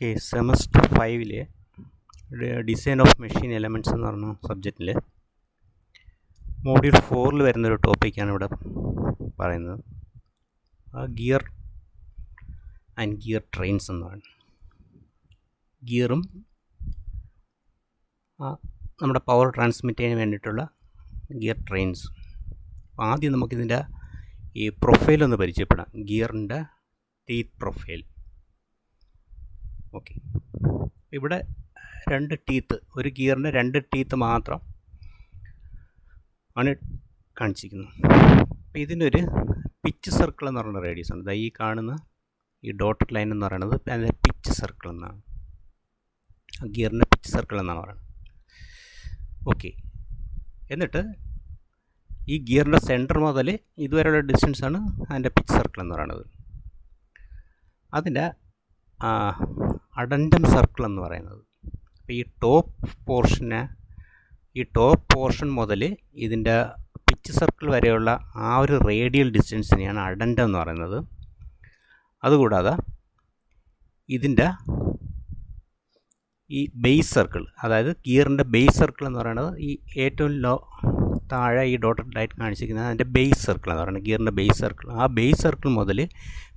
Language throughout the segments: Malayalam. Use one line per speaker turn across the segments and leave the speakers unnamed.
ഓക്കെ, സെമസ്റ്റർ 5-ലെ ഡിസൈൻ ഓഫ് മെഷീൻ എലമെൻറ്റ്സ് എന്ന് പറഞ്ഞ സബ്ജക്റ്റിൽ മോഡ്യൂൾ 4-ൽ വരുന്നൊരു ടോപ്പിക്കാണ് ഇവിടെ പറയുന്നത്. ഗിയർ ആൻഡ് ഗിയർ ട്രെയിൻസ് എന്നാണ്. ഗിയറും നമ്മുടെ പവർ ട്രാൻസ്മിറ്റ് ചെയ്യാൻ വേണ്ടിയിട്ടുള്ള ഗിയർ ട്രെയിൻസ്. ആദ്യം നമുക്കിതിൻ്റെ ഈ പ്രൊഫൈലൊന്ന് പരിചയപ്പെടാം. ഗിയറിൻ്റെ ടീത്ത് പ്രൊഫൈൽ. ഓക്കെ, ഇവിടെ രണ്ട് ടീത്ത്, ഒരു ഗിയറിൻ്റെ രണ്ട് ടീത്ത് മാത്രം ആണ് കാണിച്ചിരിക്കുന്നത്. അപ്പോൾ ഇതിനൊരു പിച്ച് സർക്കിൾ എന്ന് പറയുന്ന റേഡിയസ് ഉണ്ട്. ഈ കാണുന്ന ഈ ഡോട്ടഡ് ലൈൻ എന്ന് പറയുന്നത് അതിൻ്റെ പിച്ച് സർക്കിൾ എന്നാണ്. ഗിയറിൻ്റെ പിച്ച് സർക്കിൾ എന്നാണ് പറയുന്നത്. ഓക്കെ, എന്നിട്ട് ഈ ഗിയറിൻ്റെ സെൻറ്റർ മുതൽ ഇതുവരെയുള്ള ഡിസ്റ്റൻസാണ് അതിൻ്റെ പിച്ച് സർക്കിൾ എന്ന് പറയുന്നത്. അതിൻ്റെ അഡൻഡം സർക്കിൾ എന്ന് പറയുന്നത്, അപ്പോൾ ഈ ടോപ്പ് പോർഷൻ മുതൽ ഇതിൻ്റെ പിച്ച് സർക്കിൾ വരെയുള്ള ആ ഒരു റേഡിയൽ ഡിസ്റ്റൻസിനെയാണ് അഡൻഡം എന്ന് പറയുന്നത്. അതുകൂടാതെ ഇതിൻ്റെ ഈ ബേസ് സർക്കിൾ, അതായത് ഗിയറിൻ്റെ ബേസ് സർക്കിൾ എന്ന് പറയുന്നത് ഈ ഏറ്റവും താഴെ ഈ ഡോട്ടഡ് ലൈറ്റ് കാണിച്ചിരിക്കുന്നത് അതിൻ്റെ ബേസ് സർക്കിൾ എന്ന് പറയുന്നത്, ഗിയറിൻ്റെ ബേസ് സർക്കിൾ. ആ ബേസ് സർക്കിൾ മുതൽ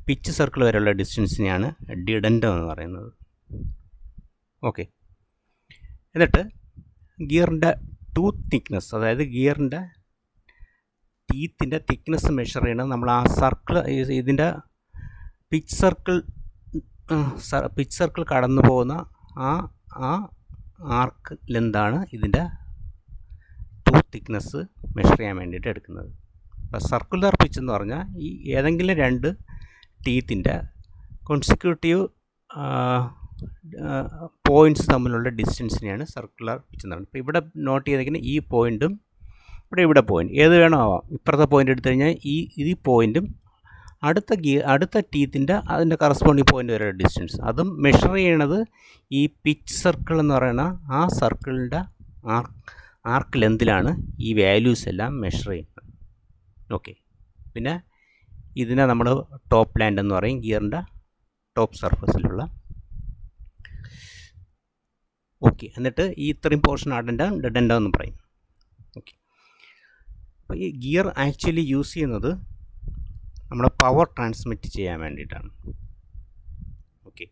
പിച്ച് സർക്കിൾ വരെയുള്ള ഡിസ്റ്റൻസിനെയാണ് ഡിഡൻഡം എന്ന് പറയുന്നത്. ഓക്കെ, എന്നിട്ട് ഗിയറിൻ്റെ ടൂത്ത് തിക്നെസ്, അതായത് ഗിയറിൻ്റെ ടീത്തിൻ്റെ തിക്നെസ് മെഷർ ചെയ്യണത് നമ്മൾ ആ സർക്കിൾ, ഇതിൻ്റെ പിച്ച് സർക്കിൾ കടന്നു പോകുന്ന ആ ആർക്ക് ലെന്താണ് ഇതിൻ്റെ ടൂത്ത് തിക്നെസ് മെഷർ ചെയ്യാൻ വേണ്ടിയിട്ട് എടുക്കുന്നത്. അപ്പോൾ സർക്കുലർ പിച്ച് എന്ന് പറഞ്ഞാൽ ഈ ഏതെങ്കിലും രണ്ട് ടീത്തിൻ്റെ കോൺസിക്യൂട്ടീവ് പോയിൻറ്റ്സ് തമ്മിലുള്ള ഡിസ്റ്റൻസിനെയാണ് സർക്കുലർ പിച്ച് എന്ന് പറയുന്നത്. ഇപ്പോൾ ഇവിടെ നോട്ട് ചെയ്തിരിക്കുന്ന ഈ പോയിൻറ്റും ഇവിടെ പോയിൻറ്റ് ഏത് വേണോ ആവാം. ഇപ്പുറത്തെ പോയിൻ്റ് എടുത്തു കഴിഞ്ഞാൽ ഈ പോയിൻറ്റും അടുത്ത ടീത്തിൻ്റെ അതിൻ്റെ കറസ്പോണ്ടിങ് പോയിൻ്റ് വരെയുള്ള ഡിസ്റ്റൻസ്, അതും മെഷർ ചെയ്യണത് ഈ പിച്ച് സർക്കിൾ എന്ന് പറയുന്ന ആ സർക്കിളിൻ്റെ ആർക്ക് ലെന്തിലാണ് ഈ വാല്യൂസ് എല്ലാം മെഷർ ചെയ്യുന്നത്. ഓക്കെ, പിന്നെ ഇതിനെ നമ്മൾ ടോപ്പ് ലാൻഡ് എന്ന് പറയും, ഗിയറിൻ്റെ ടോപ്പ് സർഫസിലുള്ള. ഓക്കെ, എന്നിട്ട് ഈ ഇത്രയും പോർഷൻ അഡൻഡം ഡെഡൻഡം എന്ന് പറയും. ഓക്കെ, അപ്പോൾ ഈ ഗിയർ ആക്ച്വലി യൂസ് ചെയ്യുന്നത് നമ്മുടെ പവർ ട്രാൻസ്മിറ്റ് ചെയ്യാൻ വേണ്ടിയിട്ടാണ്. ഓക്കെ,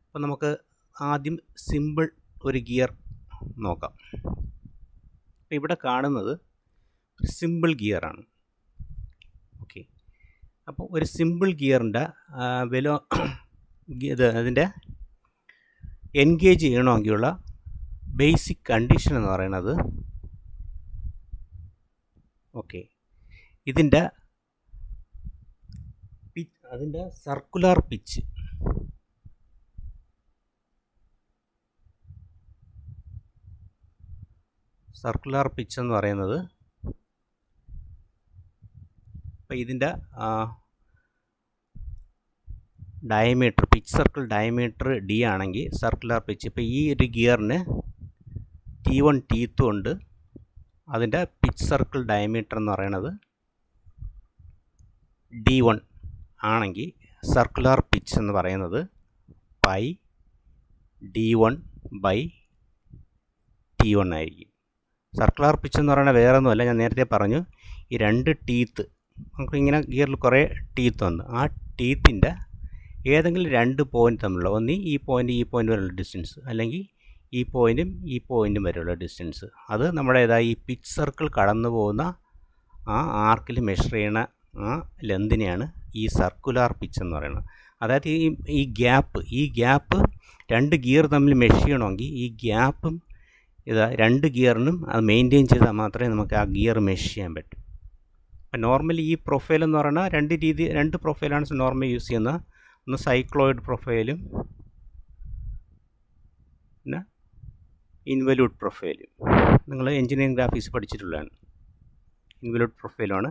അപ്പോൾ നമുക്ക് ആദ്യം സിമ്പിൾ ഒരു ഗിയർ നോക്കാം. അപ്പോൾ ഇവിടെ കാണുന്നത് സിമ്പിൾ ഗിയറാണ്. ഓക്കെ, അപ്പോൾ ഒരു സിമ്പിൾ ഗിയറിൻ്റെ അതിൻ്റെ എൻഗേജ് ചെയ്യണമെങ്കിലുള്ള ബേസിക് കണ്ടീഷൻ എന്ന് പറയുന്നത്, ഓക്കെ, അതിൻ്റെ സർക്കുലർ പിച്ച് എന്ന് പറയുന്നത്, അപ്പോൾ ഇതിൻ്റെ diameter, pitch circle diameter D ആണെങ്കിൽ സർക്കുലർ പിച്ച്, ഇപ്പോൾ ഈ ഒരു ഗിയറിന് T1 ടീത്തും ഉണ്ട്, അതിൻ്റെ പിച്ച് സർക്കിൾ ഡയമീറ്റർ എന്ന് പറയുന്നത് D1 ആണെങ്കിൽ സർക്കുലർ പിച്ച് എന്ന് പറയുന്നത് പൈ D1/T1 ആയിരിക്കും. സർക്കുലർ പിച്ച് എന്ന് പറയുന്നത് വേറെ ഒന്നുമല്ല, ഞാൻ നേരത്തെ പറഞ്ഞു, ഈ രണ്ട് ടീത്ത്, നമുക്കിങ്ങനെ ഗിയറിൽ കുറേ ടീത്ത് ഉണ്ട്, ആ ടീത്തിൻ്റെ ഏതെങ്കിലും രണ്ട് പോയിൻ്റ് തമ്മിലുള്ള, ഒന്ന് ഈ പോയിൻ്റ് വരെയുള്ള ഡിസ്റ്റൻസ്, അല്ലെങ്കിൽ ഈ പോയിൻറ്റും വരെയുള്ള ഡിസ്റ്റൻസ്, അത് നമ്മുടെ ഈ പിച്ച് സർക്കിൾ കടന്നു പോകുന്ന ആ ആർക്കിൽ മെഷർ ചെയ്യണ ആ ലെന്തിനെയാണ് ഈ സർക്കുലർ പിച്ച് എന്ന് പറയുന്നത്. അതായത് ഈ ഗ്യാപ്പ് രണ്ട് ഗിയർ തമ്മിൽ മെഷർ ചെയ്യണമെങ്കിൽ ഈ ഗ്യാപ്പും രണ്ട് ഗിയറിനും അത് മെയിൻറ്റെയിൻ ചെയ്താൽ മാത്രമേ നമുക്ക് ആ ഗിയർ മെഷർ ചെയ്യാൻ പറ്റൂ. അപ്പം നോർമലി ഈ പ്രൊഫൈൽ എന്ന് പറയുന്നത് രണ്ട് പ്രൊഫൈലാണ് നോർമലി യൂസ് ചെയ്യുന്നത്. ഒന്ന് സൈക്ലോയിഡ് പ്രൊഫൈലും പിന്നെ ഇൻവല്യൂട്ട് പ്രൊഫൈലും. നിങ്ങൾ എഞ്ചിനീയറിംഗ് ഗ്രാഫിക്സ് പഠിച്ചിട്ടുള്ളതാണ്. ഇൻവല്യൂട്ട് പ്രൊഫൈലാണ്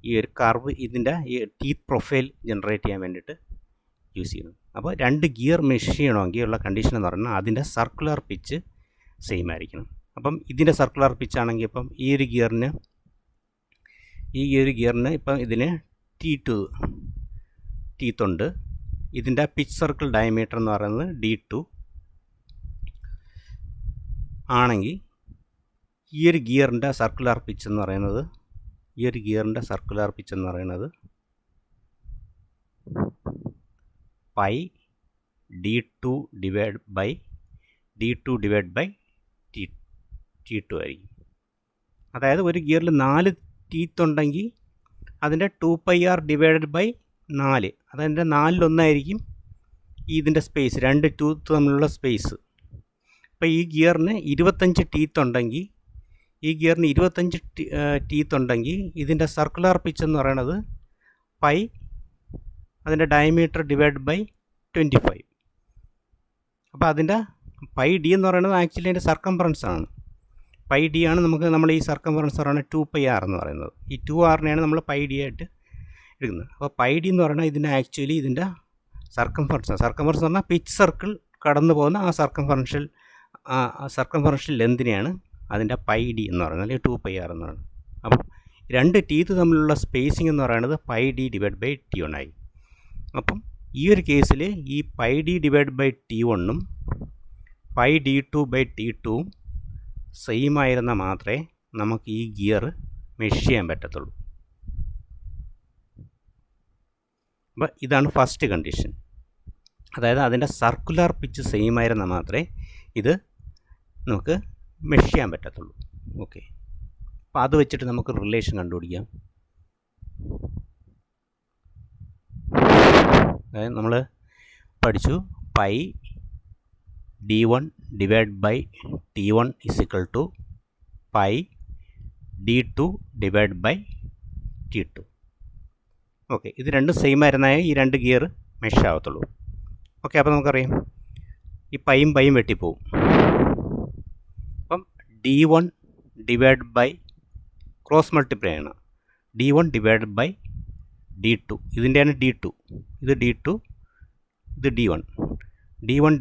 ഈ ഒരു കർവ്, ഇതിൻ്റെ ഈ ടീത്ത് പ്രൊഫൈൽ ജനറേറ്റ് ചെയ്യാൻ വേണ്ടിയിട്ട് യൂസ് ചെയ്യുന്നത്. അപ്പോൾ രണ്ട് ഗിയർ മെഷർ ചെയ്യണമെങ്കിൽ ഉള്ള കണ്ടീഷൻ എന്ന് പറഞ്ഞാൽ അതിൻ്റെ സർക്കുലർ പിച്ച് സെയിം ആയിരിക്കണം. അപ്പം ഇതിൻ്റെ സർക്കുലർ പിച്ച് ആണെങ്കിൽ ഇപ്പം ഈ ഒരു ഗിയറിന് ഇപ്പം ഇതിന് T2 ടീത്തുണ്ട്, ഇതിൻ്റെ പിച്ച് സർക്കിൾ ഡയമീറ്റർ എന്ന് പറയുന്നത് D2 ആണെങ്കിൽ ഈ ഒരു ഗിയറിൻ്റെ സർക്കുലർ പിച്ച് എന്ന് പറയുന്നത് pi D2 divide by T2 ആയിരിക്കും. അതായത് ഒരു ഗിയറിൽ 4 ടീത്ത് ഉണ്ടെങ്കിൽ അതിൻ്റെ 2πr ഡിവൈഡഡ് ബൈ 4, അതതിൻ്റെ 4/1 ഇതിൻ്റെ സ്പേസ്, 2 ടൂത്ത് തമ്മിലുള്ള സ്പേസ്. ഇപ്പോൾ ഈ ഗിയറിന് 25 ടീത്ത് ഉണ്ടെങ്കിൽ ഇതിൻ്റെ സർക്കുലർ പിച്ച് എന്ന് പറയുന്നത് പൈ അതിൻ്റെ ഡയമീറ്റർ ഡിവൈഡ് ബൈ 25. അപ്പോൾ അതിൻ്റെ പൈ ഡി എന്ന് പറയുന്നത് ആക്ച്വലി അതിൻ്റെ സർക്കംഫറൻസ് ആണ്. പൈ ഡി ആണ് നമ്മൾ ഈ സർക്കംഫറൻസ് പറയുന്നത് 2πr എന്ന് പറയുന്നത്. ഈ 2r-നെയാണ് നമ്മൾ പൈ ഡി ആയിട്ട് എടുക്കുന്നത്. അപ്പോൾ പൈ ഡി എന്ന് പറയുന്നത് ഇതിൻ്റെ സർക്കംഫറൻസ് എന്ന് പറഞ്ഞാൽ പിച്ച് സർക്കിൾ കടന്നു പോകുന്ന ആ സർക്കംഫറൻഷ്യൽ ലെന്തിനെയാണ് അതിൻ്റെ പൈ ഡി എന്ന് പറയുന്നത്, അല്ലെങ്കിൽ 2πr എന്ന് പറയുന്നത്. അപ്പം 2 ടീത്ത് തമ്മിലുള്ള സ്പേസിംഗ് എന്ന് പറയുന്നത് pi d divide by T1 ആയി. അപ്പം ഈ ഒരു കേസിൽ ഈ പൈ ഡി ഡിവൈഡ് ബൈ T1-ഉം പൈ D2 ബൈ T2-ഉം സെയിം ആയിരുന്നാൽ മാത്രമേ നമുക്ക് ഈ ഗിയർ മെഷ് ചെയ്യാൻ പറ്റത്തുള്ളൂ. അപ്പോൾ ഇതാണ് ഫസ്റ്റ് കണ്ടീഷൻ. അതായത് അതിൻ്റെ സർക്കുലർ പിച്ച് സെയിം ആയിരുന്നാൽ മാത്രമേ ഇത് നമുക്ക് മെഷ് ചെയ്യാൻ പറ്റത്തുള്ളൂ. ഓക്കെ, അപ്പോൾ അത് വെച്ചിട്ട് നമുക്ക് റിലേഷൻ കണ്ടുപിടിക്കാം. അതായത് നമ്മൾ പഠിച്ചു pi D1 divide by T1 is equal to pi D2 divide by T2. Okay, ഇത് രണ്ടും സെയിം ആയിരുന്നാൽ ഈ 2 ഗിയർ മെഷ് ആവത്തുള്ളൂ. ഓക്കെ, അപ്പോൾ നമുക്കറിയാം ഈ പൈയും വെട്ടിപ്പോവും. അപ്പം D1 divide by cross multiply ആണ് D1 divide by D2. ഇതിൻ്റെയാണ് D2, ഇത് D2, ഇത് D1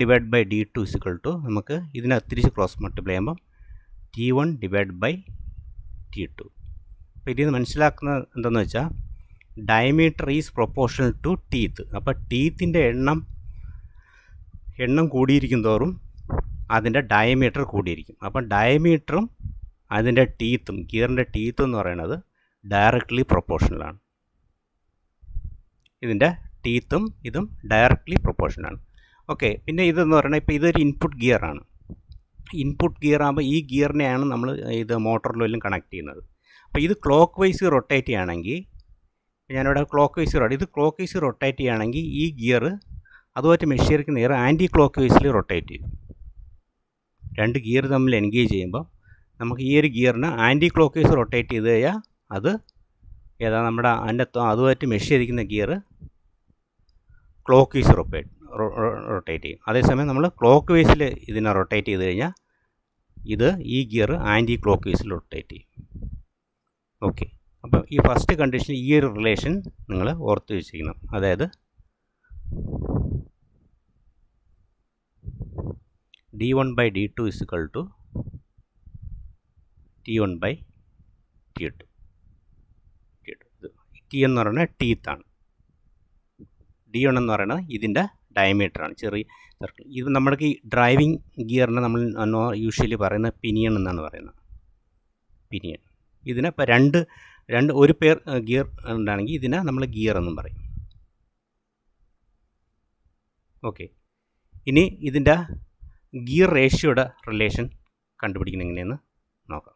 divide by D2 is equal to നമുക്ക് ഇതിനെ തിരിച്ച് ക്രോസ് മൾട്ടിപ്ലൈ ചെയ്യുമ്പം T1 ഡിവൈഡ് ബൈ T2. അപ്പോൾ ഇതിൽ നിന്ന് മനസ്സിലാക്കുന്നത് എന്തെന്ന് വെച്ചാൽ diameter is proportional to teeth. അപ്പോൾ ടീത്തിൻ്റെ എണ്ണം കൂടിയിരിക്കും തോറും അതിൻ്റെ ഡയമീറ്റർ കൂടിയിരിക്കും. അപ്പം ഡയമീറ്ററും അതിൻ്റെ ടീത്തും, ഗിയറിൻ്റെ ടീത്ത് എന്ന് പറയുന്നത് ഡയറക്റ്റ്ലി പ്രൊപ്പോർഷണലാണ്. ഇതിൻ്റെ ടീത്തും ഇതും ഡയറക്റ്റ്ലി പ്രൊപ്പോർഷണലാണ്. ഓക്കെ, പിന്നെ ഇതെന്ന് പറയുന്നത് ഇപ്പോൾ ഇതൊരു ഇൻപുട്ട് ഗിയറാണ്. ഇൻപുട്ട് ഗിയർ ആകുമ്പോൾ ഈ ഗിയറിനെയാണ് നമ്മൾ ഇത് മോട്ടറിലും കണക്ട് ചെയ്യുന്നത്. അപ്പോൾ ഇത് ക്ലോക്ക് വൈസ് റൊട്ടേറ്റ് ചെയ്യുകയാണെങ്കിൽ, ഞാനിവിടെ ക്ലോക്ക് വൈസ് റൊട്ടേറ്റ് ചെയ്യുകയാണെങ്കിൽ ഈ ഗിയർ അതുമായിട്ട് മെഷീർക്ക് നേരെ ആൻറ്റി ക്ലോക്ക് വൈസിൽ റൊട്ടേറ്റ് ചെയ്യും. 2 ഗിയർ തമ്മിൽ എൻഗേജ് ചെയ്യുമ്പോൾ നമുക്ക് ഈ ഒരു ഗിയറിന് ആൻറ്റി ക്ലോക്ക് വൈസ് റൊട്ടേറ്റ് ചെയ്ത് കഴിഞ്ഞാൽ അത് നമ്മുടെ അതുമായിട്ട് മെഷ് ചെയ്തിരിക്കുന്ന ഗിയർ ക്ലോക്ക് വൈസ് റൊട്ടേറ്റ് ചെയ്യും. അതേസമയം നമ്മൾ ക്ലോക്ക് വൈസിൽ ഇതിനെ റൊട്ടേറ്റ് ചെയ്ത് കഴിഞ്ഞാൽ ഈ ഗിയർ ആൻറ്റി ക്ലോക്ക് വൈസിൽ റൊട്ടേറ്റ് ചെയ്യും. ഓക്കെ, അപ്പോൾ ഈ ഫസ്റ്റ് കണ്ടീഷൻ, ഈ ഒരു റിലേഷൻ നിങ്ങൾ ഓർത്ത് വെച്ചിരിക്കണം. അതായത് D1 by D2 is equal to T1 by T2. T എന്ന് പറയുന്നത് ടീത്താണ്, D1 എന്ന് പറയുന്നത് ഇതിൻ്റെ ഡയമീറ്ററാണ്, ചെറിയ സർക്കിൾ. ഇത് നമ്മൾക്ക് ഈ ഡ്രൈവിംഗ് ഗിയറിനെ നമ്മൾ യൂഷ്വലി പറയുന്നത് പിനിയൺ എന്നാണ് പറയുന്നത്. പിനിയൻ ഇതിനെ ഇപ്പോൾ ഒരു പെയർ ഗിയർ ഉണ്ടാണെങ്കിൽ ഇതിനെ നമ്മൾ ഗിയർ എന്നും പറയും. ഓക്കെ, ഇനി ഇതിൻ്റെ ഗിയർ റേഷ്യോയുടെ റിലേഷൻ കണ്ടുപിടിക്കുന്നത് എങ്ങനെയെന്ന് നോക്കാം.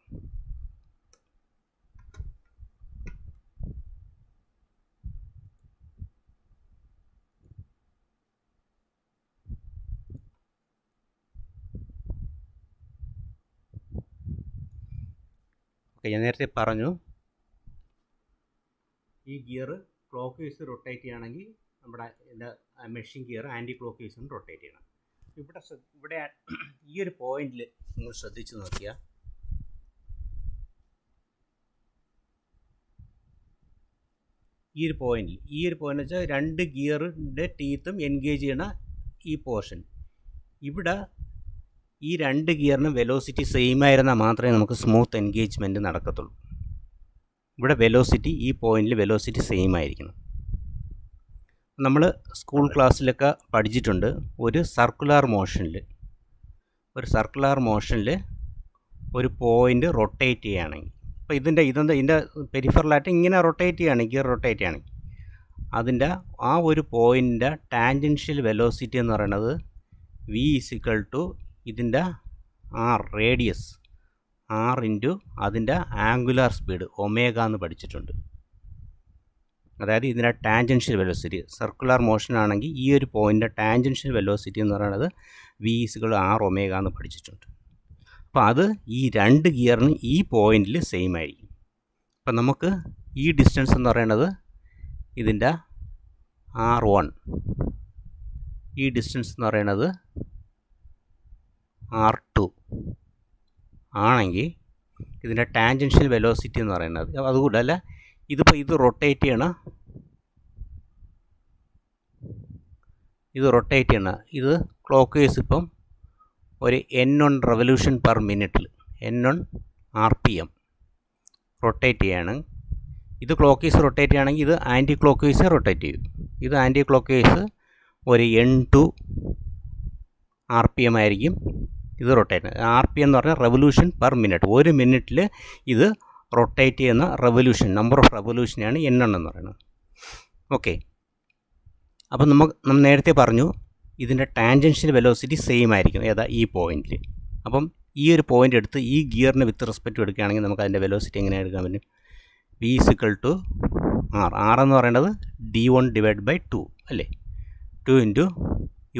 ഓക്കെ, ഞാൻ നേരത്തെ പറഞ്ഞു ഈ ഗിയർ ക്ലോക്ക് വൈസ് റൊട്ടേറ്റ് ചെയ്യുകയാണെങ്കിൽ നമ്മുടെ മെഷീൻ ഗിയർ ആൻറ്റി ക്ലോക്ക് വൈസും റൊട്ടേറ്റ് ചെയ്യണം. ഇവിടെ ഈ ഒരു പോയിന്റിൽ നിങ്ങൾ ശ്രദ്ധിച്ച് നോക്കിയാൽ ഈ ഒരു പോയിന്റ് വെച്ചാൽ 2 ഗിയറിൻ്റെ ടീത്തും എൻഗേജ് ചെയ്യണ ഈ പോർഷൻ. ഇവിടെ ഈ 2 ഗിയറിന് വെലോസിറ്റി സെയിം ആയിരുന്നാൽ മാത്രമേ നമുക്ക് സ്മൂത്ത് എൻഗേജ്മെൻറ്റ് നടക്കത്തുള്ളൂ. ഇവിടെ ഈ പോയിന്റിൽ വെലോസിറ്റി സെയിം ആയിരിക്കണം. നമ്മൾ സ്കൂൾ ക്ലാസ്സിലൊക്കെ പഠിച്ചിട്ടുണ്ട് ഒരു സർക്കുലർ മോഷനിൽ ഒരു പോയിൻ്റ് റൊട്ടേറ്റ് ചെയ്യുകയാണെങ്കിൽ, അപ്പോൾ ഇതിൻ്റെ പെരിഫറലായിട്ട് ഇങ്ങനെ റൊട്ടേറ്റ് ചെയ്യുകയാണെങ്കിൽ, ഗിയർ റൊട്ടേറ്റ് ചെയ്യുകയാണെങ്കിൽ അതിൻ്റെ ആ ഒരു പോയിൻ്റിൻ്റെ ടാൻജൻഷ്യൽ വെലോസിറ്റി എന്ന് പറയുന്നത് v = ഇതിൻ്റെ റേഡിയസ് r ഇൻറ്റു അതിൻ്റെ ആംഗുലാർ സ്പീഡ് ഒമേഗ എന്ന് പഠിച്ചിട്ടുണ്ട്. അതായത് ഇതിൻ്റെ ടാൻജൻഷ്യൽ വെലോസിറ്റി സർക്കുലർ മോഷൻ ആണെങ്കിൽ ഈ ഒരു പോയിൻ്റിൻ്റെ ടാൻജൻഷ്യൽ വെലോസിറ്റി എന്ന് പറയുന്നത് v = r ഒമേഗ എന്ന് പഠിച്ചിട്ടുണ്ട്. അപ്പോൾ അത് ഈ രണ്ട് ഗിയറിന് ഈ പോയിന്റിൽ സെയിം ആയിരിക്കും. അപ്പം നമുക്ക് ഈ ഡിസ്റ്റൻസ് എന്ന് പറയുന്നത് ഇതിൻ്റെ r1, ഈ ഡിസ്റ്റൻസ് എന്ന് പറയുന്നത് r2 ആണെങ്കിൽ ഇതിൻ്റെ ടാൻജൻഷ്യൽ വെലോസിറ്റി എന്ന് പറയുന്നത് അതുകൂടല്ല ഇത് റൊട്ടേറ്റ് ചെയ്യണം, ഇത് ക്ലോക്ക് വൈസ് ഇപ്പം ഒരു n1 റെവല്യൂഷൻ പെർ മിനിറ്റിൽ n1 RPM റൊട്ടേറ്റ് ചെയ്യാണ്. ഇത് ക്ലോക്ക് വൈസ് റൊട്ടേറ്റ് ചെയ്യുകയാണെങ്കിൽ ഇത് ആൻറ്റി ക്ലോക്ക് വൈസ് റൊട്ടേറ്റ് ചെയ്യും. ഇത് ആൻറ്റി ക്ലോക്ക് വൈസ് ഒരു n2 RPM ആയിരിക്കും ഇത് റൊട്ടേറ്റ്. RPM എന്ന് പറഞ്ഞാൽ റെവല്യൂഷൻ പെർ മിനിറ്റ്. ഒരു മിനിറ്റിൽ ഇത് റൊട്ടേറ്റ് ചെയ്യുന്ന റെവല്യൂഷൻ, നമ്പർ ഓഫ് റെവല്യൂഷനാണ് n1 എന്ന് പറയുന്നത്. ഓക്കെ, അപ്പം നമ്മൾ നേരത്തെ പറഞ്ഞു ഇതിൻ്റെ ടാൻജൻഷ്യൽ വെലോസിറ്റി സെയിം ആയിരിക്കും ഈ പോയിന്റിൽ. അപ്പം ഈ ഒരു പോയിൻ്റ് എടുത്ത് ഈ ഗിയറിന് വിത്ത് റെസ്പെക്റ്റ് എടുക്കുകയാണെങ്കിൽ നമുക്ക് അതിൻ്റെ വെലോസിറ്റി എങ്ങനെ എടുക്കാൻ പറ്റും? v = r എന്ന് പറയുന്നത് d1/2 അല്ലേ, 2 ഇൻറ്റു ഈ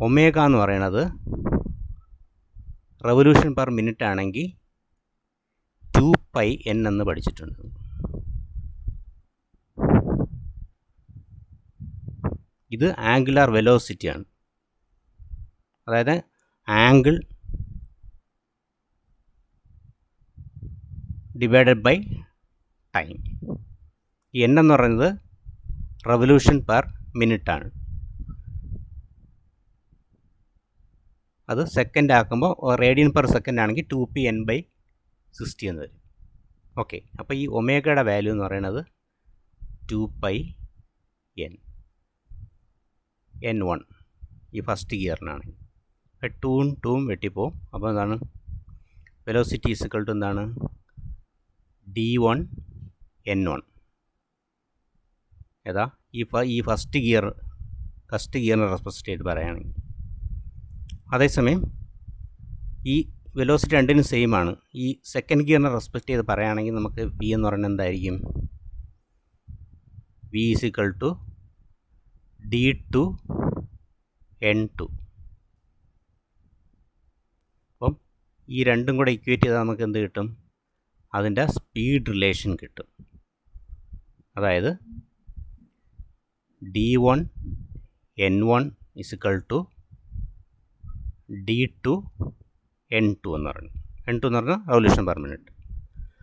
ഒമേഗ എന്ന് പറയുന്നത് റെവല്യൂഷൻ പെർ മിനിറ്റ് ആണെങ്കിൽ 2πn എന്ന് പഠിച്ചിട്ടുണ്ട്. ഇത് ആംഗുലാർ വെലോസിറ്റിയാണ്, അതായത് ആംഗിൾ ഡിവൈഡഡ് ബൈ ടൈം. ഈ n എന്ന് പറയുന്നത് റെവല്യൂഷൻ പെർ മിനിറ്റ് ആണ്. അത് സെക്കൻഡ് ആക്കുമ്പോൾ റേഡിയൻ പെർ സെക്കൻഡ് ആണെങ്കിൽ 2πn/60 എന്ന് വരും. ഓക്കെ, അപ്പോൾ ഈ ഒമേഗയുടെ വാല്യൂ എന്ന് പറയുന്നത് 2πn n1 ഈ ഫസ്റ്റ് ഗിയറിനാണ്. അപ്പോൾ 2 വെട്ടിപ്പോവും. അപ്പോൾ എന്താണ് വെലോസിറ്റി = എന്താണ് d1 n1 ഈ ഫസ്റ്റ് ഗിയറിനെ റെസ്പെക്റ്റ് ചെയ്ത് പറയുകയാണെങ്കിൽ. അതേസമയം ഈ വെലോസിറ്റി രണ്ടിനും സെയിം ആണ്. ഈ സെക്കൻഡ് ഗിയറിനെ റെസ്പെക്റ്റ് ചെയ്ത് പറയുകയാണെങ്കിൽ നമുക്ക് v എന്ന് പറയുന്നത് എന്തായിരിക്കും? v = d2 n2. അപ്പം ഈ രണ്ടും കൂടെ ഇക്വേറ്റ് ചെയ്താൽ നമുക്ക് എന്ത് കിട്ടും? അതിൻ്റെ സ്പീഡ് റിലേഷൻ കിട്ടും. അതായത് d1 n1 = d2 n2 എന്ന് പറയുന്നത്. n2 എന്ന് പറഞ്ഞാൽ റെവല്യൂഷൻ പെർ മിനിറ്റ്.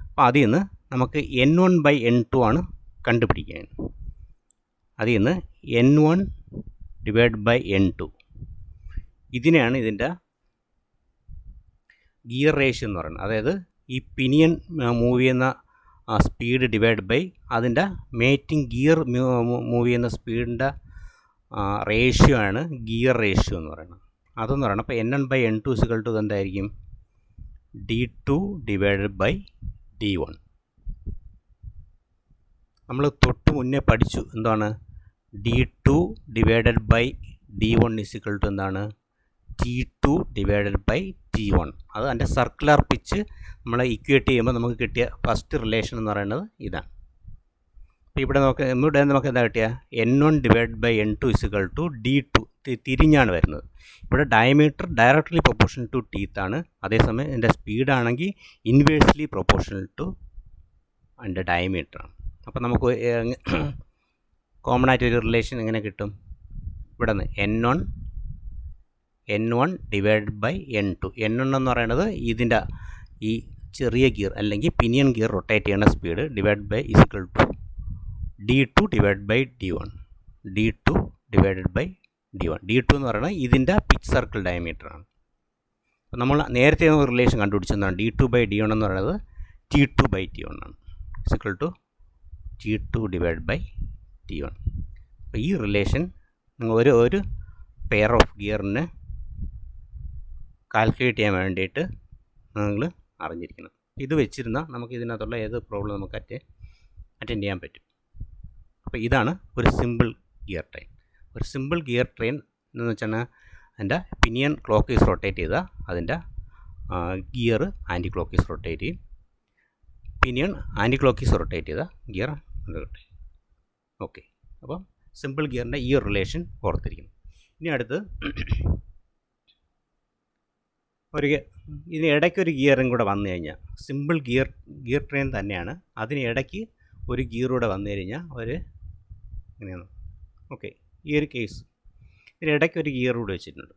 അപ്പോൾ അതിൽ നിന്ന് നമുക്ക് n1/n2 ആണ് കണ്ടുപിടിക്കാൻ. അതിൽ നിന്ന് n1/n2 ഇതിനെയാണ് ഇതിൻ്റെ ഗിയർ റേഷ്യോ എന്ന് പറയുന്നത്. അതായത് ഈ പിനിയൻ മൂവ് ചെയ്യുന്ന സ്പീഡ് ഡിവൈഡ് ബൈ അതിൻ്റെ മേറ്റിംഗ് ഗിയർ മൂവ് ചെയ്യുന്ന സ്പീഡിൻ്റെ റേഷ്യോ ആണ് ഗിയർ റേഷ്യോ എന്ന് പറയുന്നത്. അതെന്ന് പറയുന്നത് അപ്പോൾ n1/n2 എന്തായിരിക്കും? d2/d1. നമ്മൾ തൊട്ട് മുന്നേ പഠിച്ചു എന്താണ്? d2/d1 എന്താണ്? t2/t1. അത് അതിൻ്റെ സർക്കുലർ പിച്ച് നമ്മൾ ഇക്വേറ്റ് ചെയ്യുമ്പോൾ നമുക്ക് കിട്ടിയ ഫസ്റ്റ് റിലേഷൻ എന്ന് പറയുന്നത് ഇതാണ്. അപ്പോൾ ഇവിടെ നമുക്ക് എന്താ കിട്ടിയ? n1/n2 d2. തിരിഞ്ഞാണ് വരുന്നത്. ഇവിടെ diameter directly proportional to teeth ആണ്. അതേസമയം ഇതിൻ്റെ സ്പീഡാണെങ്കിൽ ഇൻവേഴ്സ്ലി പ്രൊപ്പോർഷണൽ ടു അതിൻ്റെ ഡയമീറ്റർ ആണ്. അപ്പോൾ നമുക്ക് കോമൺ ആയിട്ടൊരു റിലേഷൻ എങ്ങനെ കിട്ടും? ഇവിടെ നിന്ന് n1/n2. n1 എന്ന് പറയുന്നത് ഇതിൻ്റെ ഈ ചെറിയ ഗിയർ അല്ലെങ്കിൽ പിനിയൻ ഗിയർ റൊട്ടേറ്റ് ചെയ്യുന്ന speed divide by d2/d1. d2 എന്ന് പറയുന്നത് ഇതിൻ്റെ പിച്ച് സർക്കിൾ ഡയമീറ്റർ ആണ്. അപ്പോൾ നമ്മൾ നേരത്തെ ഒരു റിലേഷൻ കണ്ടുപിടിച്ചതാണ്. d2/d1 എന്ന് പറയുന്നത് t2/t1 ആണ്. t2/t1. T1. അപ്പോൾ ഈ റിലേഷൻ നിങ്ങൾ ഒരു പെയർ ഓഫ് ഗിയറിനെ കാൽക്കുലേറ്റ് ചെയ്യാൻ വേണ്ടിയിട്ട് നിങ്ങൾ അറിഞ്ഞിരിക്കണം. ഇത് വെച്ചിരുന്നാൽ നമുക്ക് ഇതിനകത്തുള്ള ഏത് പ്രോബ്ലം നമുക്ക് അറ്റൻഡ് ചെയ്യാൻ പറ്റും. അപ്പോൾ ഇതാണ് ഒരു സിമ്പിൾ ഗിയർ ട്രെയിൻ. ഒരു സിമ്പിൾ ഗിയർ ട്രെയിൻ എന്ന് വെച്ചാൽ അതിൻ്റെ പിനിയൻ ക്ലോക്ക് വൈസ് റൊട്ടേറ്റ് ചെയ്താൽ അതിൻ്റെ gear anti clock vice rotate ചെയ്യും. Pinion anti clock vice rotate ചെയ്താൽ ഗിയർ റൊട്ടേറ്റ്. ഓക്കെ, അപ്പം സിമ്പിൾ ഗിയറിൻ്റെ ഈ ഒരു റിലേഷൻ ഓർത്തിരിക്കുന്നു. ഇനി അടുത്ത് ഇതിന് ഇടയ്ക്കൊരു ഗിയറും കൂടെ വന്നു കഴിഞ്ഞാൽ, സിമ്പിൾ ഗിയർ ട്രെയിൻ തന്നെയാണ്, അതിന് ഇടയ്ക്ക് ഒരു ഗിയർ കൂടെ വന്നു കഴിഞ്ഞാൽ ഇങ്ങനെയാണ്. ഓക്കെ, ഈ ഒരു കേസ് ഇതിന് ഇടയ്ക്ക് ഒരു ഗിയർ കൂടെ വെച്ചിട്ടുണ്ട്.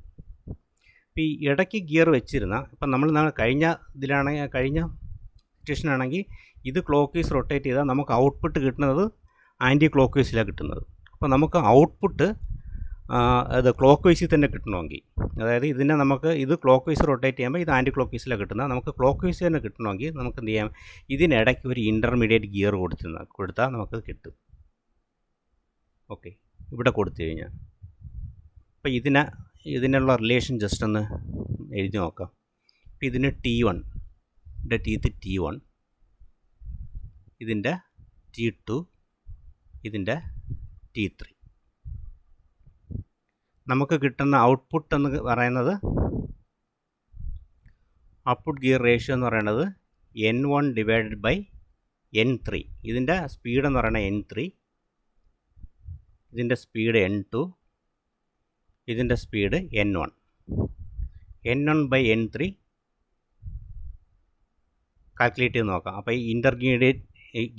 അപ്പോൾ ഈ ഇടയ്ക്ക് ഗിയർ വെച്ചിരുന്ന, ഇപ്പം നമ്മൾ കഴിഞ്ഞ സിറ്റുവേഷനാണെങ്കിൽ ഇത് ക്ലോക്ക് വൈസ് റൊട്ടേറ്റ് ചെയ്താൽ നമുക്ക് ഔട്ട്പുട്ട് കിട്ടുന്നത് ആൻറ്റി ക്ലോക്ക് വൈസിലാണ് കിട്ടുന്നത്. അപ്പോൾ നമുക്ക് ഔട്ട്പുട്ട് അത് ക്ലോക്ക് വൈസിൽ തന്നെ കിട്ടണമെങ്കിൽ, അതായത് ഇതിനെ നമുക്ക് ഇത് ക്ലോക്ക് വൈസ് റൊട്ടേറ്റ് ചെയ്യുമ്പോൾ ഇത് ആൻറ്റി ക്ലോക്ക് വൈസിലാണ് കിട്ടുന്നത്, നമുക്ക് ക്ലോക്ക് വൈസ് തന്നെ കിട്ടണമെങ്കിൽ നമുക്ക് എന്ത് ചെയ്യാം, ഇതിനിടയ്ക്ക് ഒരു ഇൻ്റർമീഡിയറ്റ് ഗിയർ കൊടുത്താൽ നമുക്ക് കിട്ടും. ഓക്കെ, ഇവിടെ കൊടുത്തു കഴിഞ്ഞാൽ അപ്പോൾ ഇതിനുള്ള റിലേഷൻ ജസ്റ്റ് ഒന്ന് എഴുതി നോക്കാം. അപ്പോൾ ഇതിന് T1 ടീത്ത് T1, ഇതിൻ്റെ T2, ഇതിൻ്റെ T3. നമുക്ക് കിട്ടുന്ന ഔട്ട്പുട്ട് എന്ന് പറയുന്നത്, ഔട്ട്പുട്ട് ഗിയർ റേഷ്യോ എന്ന് പറയുന്നത് N1/N3. ഇതിൻ്റെ സ്പീഡ് എന്ന് പറയുന്നത് N3, ഇതിൻ്റെ സ്പീഡ് N2, ഇതിൻ്റെ സ്പീഡ് N1. N1/N3 കാൽക്കുലേറ്റ് ചെയ്ത് നോക്കാം. അപ്പോൾ ഈ ഇൻ്റർമീഡിയറ്റ്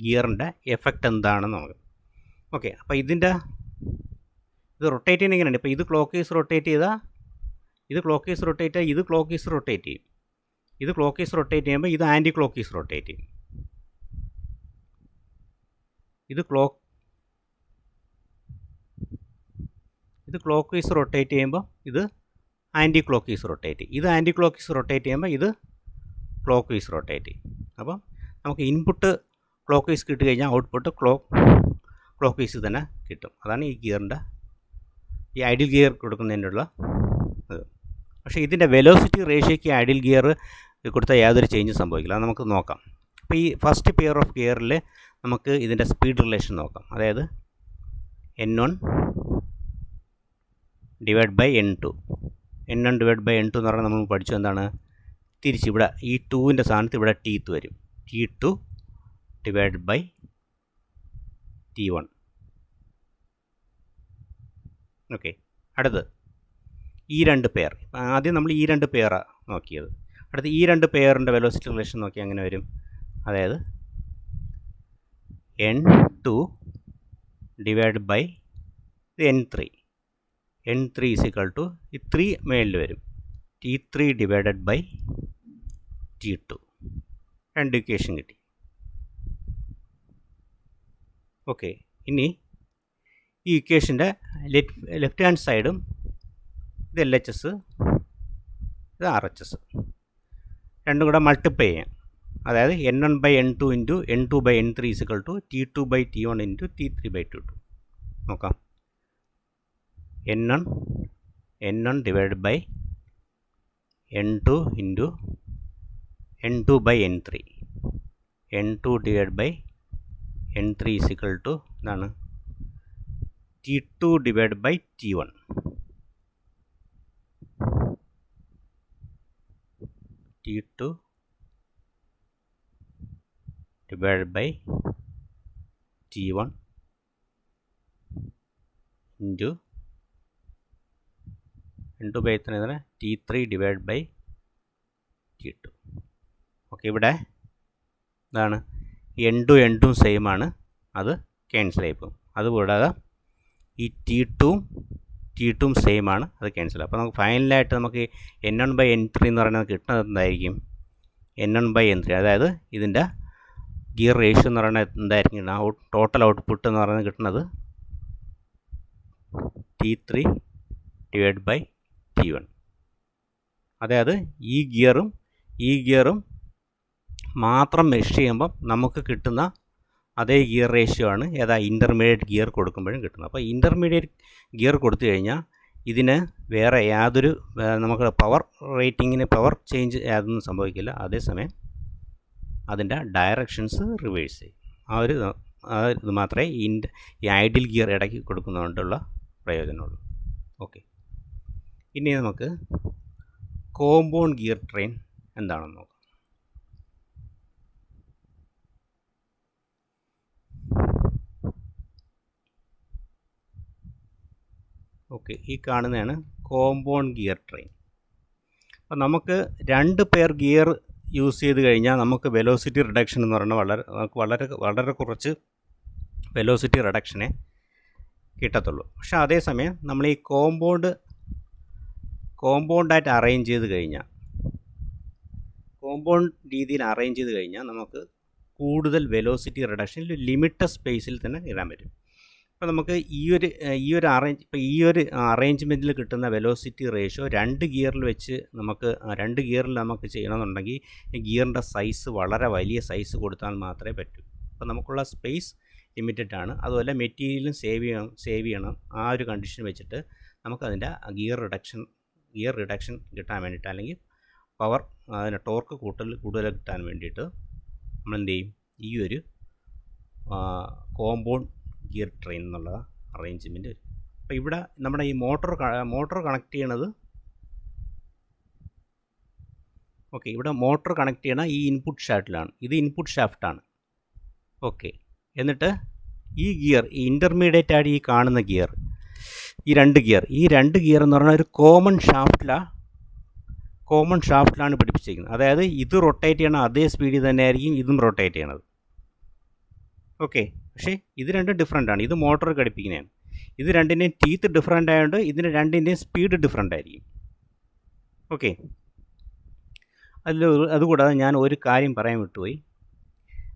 ഗിയറിൻ്റെ എഫക്റ്റ് എന്താണെന്ന് നോക്കാം. ഓക്കെ, അപ്പോൾ ഇത് റൊട്ടേറ്റ് ചെയ്യുന്ന ഇങ്ങനെയാണ്. ഇപ്പോൾ ഇത് ക്ലോക്ക് വൈസ് റൊട്ടേറ്റ് ചെയ്താൽ ഇത് ക്ലോക്ക് വൈസ് റൊട്ടേറ്റ് ചെയ്താൽ ഇത് ക്ലോക്ക് വൈസ് റൊട്ടേറ്റ് ചെയ്യും. ഇത് ക്ലോക്ക് വൈസ് റൊട്ടേറ്റ് ചെയ്യുമ്പോൾ ഇത് ആൻറ്റി ക്ലോക്ക് വൈസ് റൊട്ടേറ്റ് ചെയ്യും. ഇത് ക്ലോക്ക് വൈസ് റൊട്ടേറ്റ് ചെയ്യുമ്പോൾ ഇത് ആൻറ്റി ക്ലോക്ക് വൈസ് റൊട്ടേറ്റ് ചെയ്യും. ഇത് ആൻറ്റി ക്ലോക്ക് വൈസ് റൊട്ടേറ്റ് ചെയ്യുമ്പോൾ ഇത് ക്ലോക്ക് വൈസ് റൊട്ടേറ്റ് ചെയ്യും. അപ്പം നമുക്ക് ഇൻപുട്ട് ക്ലോക്ക് വൈസ് കിട്ടി കഴിഞ്ഞാൽ ഔട്ട്പുട്ട് ക്ലോക്ക് വൈസ് തന്നെ കിട്ടും. അതാണ് ഈ ഗിയറിൻ്റെ, ഈ ഐഡിയൽ ഗിയർ കൊടുക്കുന്നതിനുള്ള ഇത്. പക്ഷേ ഇതിൻ്റെ വെലോസിറ്റി റേഷ്യോയ്ക്ക് ഐഡിയൽ ഗിയർ കൊടുത്താൽ യാതൊരു ചേഞ്ചും സംഭവിക്കില്ല. അത് നമുക്ക് നോക്കാം. അപ്പോൾ ഈ ഫസ്റ്റ് പെയർ ഓഫ് ഗിയറിൽ നമുക്ക് ഇതിൻ്റെ സ്പീഡ് റിലേഷൻ നോക്കാം. അതായത് N1/N2. N1/N2 എന്ന് പറഞ്ഞാൽ നമ്മൾ പഠിച്ചു എന്താണ്, തിരിച്ച് ഇവിടെ ഈ 2ൻ്റെ സ്ഥാനത്ത് ഇവിടെ ടീത്ത് വരും. T2/T1. ഓക്കെ, അടുത്ത് ഈ രണ്ട് പെയർ. ആദ്യം നമ്മൾ ഈ രണ്ട് പെയറാണ് നോക്കിയത്. അടുത്ത് ഈ രണ്ട് പെയറിൻ്റെ വെലോസിറ്റി റിലേഷൻ നോക്കിയാൽ അങ്ങനെ വരും. അതായത് N2/N3. N3 = ഈ 3 മേളിൽ വരും. T3/T2. രണ്ട് ഇക്വേഷൻ കിട്ടി. ഓക്കെ, ഇനി ഈ ഇക്വേഷൻ്റെ ലെഫ്റ്റ് ഹാൻഡ് സൈഡും ഇത് LHS, ഇത് RHS, രണ്ടും കൂടെ മൾട്ടിപ്ലൈ ചെയ്യാം. അതായത് N1/N2 × N2/N3 = T2/T1 × T3/T2. നോക്കാം. N1/N2 × N2/N3. N2/N3 = എന്താണ്, T2/T1. T2/T1 into N2/3 T3/T2. Okay, ഇവിടെ ഇതാണ് N2 സെയിം ആണ്, അത് ക്യാൻസൽ ആയിപ്പോകും. അതുകൂടാതെ ഈ T2 സെയിം ആണ്, അത് ക്യാൻസൽ. അപ്പോൾ നമുക്ക് ഫൈനലായിട്ട് നമുക്ക് N1/N3 എന്ന് പറയുന്നത് കിട്ടുന്നത് എന്തായിരിക്കും, N1/N3. അതായത് ഇതിൻ്റെ ഗിയർ റേഷ്യോ എന്ന് പറയുന്നത് എന്തായിരിക്കും, ടോട്ടൽ ഔട്ട്പുട്ട് എന്ന് പറയുന്നത് കിട്ടുന്നത് T3/T1. അതായത് ഈ ഗിയറും മാത്രം മെഷ് ചെയ്യുമ്പം നമുക്ക് കിട്ടുന്ന അതേ ഗിയർ റേഷ്യോ ആണ് ഇൻ്റർമീഡിയറ്റ് ഗിയർ കൊടുക്കുമ്പോഴും കിട്ടുന്നത്. അപ്പോൾ ഇൻ്റർമീഡിയറ്റ് ഗിയർ കൊടുത്തു കഴിഞ്ഞാൽ ഇതിന് വേറെ യാതൊരു നമുക്ക് പവർ റേറ്റിങ്ങിന് പവർ ചേഞ്ച് യാതൊന്നും സംഭവിക്കില്ല. അതേസമയം അതിൻ്റെ ഡയറക്ഷൻസ് റിവേഴ്സ് ചെയ്യും. ഇത് മാത്രമേ ഈ ഐഡിയൽ ഗിയർ ഇടയ്ക്ക് കൊടുക്കുന്നതുകൊണ്ടുള്ള പ്രയോജനമുള്ളൂ. ഓക്കെ, ഇനി നമുക്ക് കോമ്പൗണ്ട് ഗിയർ ട്രെയിൻ എന്താണെന്ന് നോക്കാം. ഓക്കെ, ഈ കാണുന്നതാണ് കോമ്പൗണ്ട് ഗിയർ ട്രെയിൻ. അപ്പോൾ നമുക്ക് 2 പെയർ ഗിയർ യൂസ് ചെയ്ത് കഴിഞ്ഞാൽ നമുക്ക് വെലോസിറ്റി റിഡക്ഷൻ എന്ന് പറഞ്ഞാൽ വളരെ കുറച്ച് വെലോസിറ്റി റിഡക്ഷനെ കിട്ടത്തുള്ളൂ. പക്ഷേ അതേസമയം നമ്മൾ ഈ കോമ്പൗണ്ടായിട്ട് അറേഞ്ച് ചെയ്ത് കഴിഞ്ഞാൽ, കോമ്പൗണ്ട് രീതിയിൽ അറേഞ്ച് ചെയ്ത് കഴിഞ്ഞാൽ നമുക്ക് കൂടുതൽ വെലോസിറ്റി റിഡക്ഷൻ ലിമിറ്റഡ് സ്പേസിൽ തന്നെ ഇടാൻ പറ്റും. അപ്പോൾ നമുക്ക് ഈ ഒരു അറേഞ്ച്മെൻറ്റിൽ കിട്ടുന്ന വെലോസിറ്റി റേഷ്യോ 2 ഗിയറിൽ വെച്ച് നമുക്ക് 2 ഗിയറിൽ നമുക്ക് ചെയ്യണമെന്നുണ്ടെങ്കിൽ ഈ ഗിയറിൻ്റെ സൈസ് വളരെ വലിയ സൈസ് കൊടുത്താൽ മാത്രമേ പറ്റൂ. അപ്പോൾ നമുക്കുള്ള സ്പേസ് ലിമിറ്റഡ് ആണ്. അതുപോലെ മെറ്റീരിയലും സേവ് ചെയ്യണം. ആ ഒരു കണ്ടീഷൻ വെച്ചിട്ട് നമുക്കതിൻ്റെ ഗിയർ റിഡക്ഷൻ കിട്ടാൻ വേണ്ടിയിട്ട്, അല്ലെങ്കിൽ പവർ അതിൻ്റെ ടോർക്ക് കൂടുതൽ കിട്ടാൻ വേണ്ടിയിട്ട് നമ്മൾ എന്ത് ചെയ്യും, ഈ ഒരു കോമ്പൗണ്ട് ഗിയർ ട്രെയിൻ എന്നുള്ള അറേഞ്ച്മെൻറ്റ് വരും. അപ്പോൾ ഇവിടെ നമ്മുടെ ഈ മോട്ടോർ കണക്ട് ചെയ്യണത്, ഓക്കെ, ഇവിടെ മോട്ടോർ കണക്ട് ചെയ്യണ ഈ ഇൻപുട്ട് ഷാഫ്റ്റിലാണ്. ഇത് ഇൻപുട്ട് ഷാഫ്റ്റാണ്. ഓക്കെ, എന്നിട്ട് ഈ ഗിയർ, ഈ ഇൻ്റർമീഡിയറ്റ് ആയിട്ട് ഈ കാണുന്ന ഗിയർ, ഈ 2 ഗിയർ എന്ന് പറഞ്ഞാൽ ഒരു കോമൺ ഷാഫ്റ്റിലാണ് പിടിപ്പിച്ചിരിക്കുന്നത്. അതായത് ഇത് റൊട്ടേറ്റ് ചെയ്യണ അതേ സ്പീഡിൽ തന്നെ ആയിരിക്കും ഇതും റൊട്ടേറ്റ് ചെയ്യണത്. ഓക്കെ, പക്ഷേ ഇത് രണ്ടും ഡിഫറെൻ്റ് ആണ്. ഇത് മോട്ടോർ ഘടിപ്പിക്കുന്നതാണ്. ഇത് രണ്ടിൻ്റെയും ടീത്ത് ഡിഫറെൻ്റ് ആയതുകൊണ്ട് ഇതിന് രണ്ടിൻ്റെയും സ്പീഡ് ഡിഫറെൻ്റ് ആയിരിക്കും. ഓക്കെ, അതുകൂടാതെ ഞാൻ ഒരു കാര്യം പറയാൻ വിട്ടുപോയി.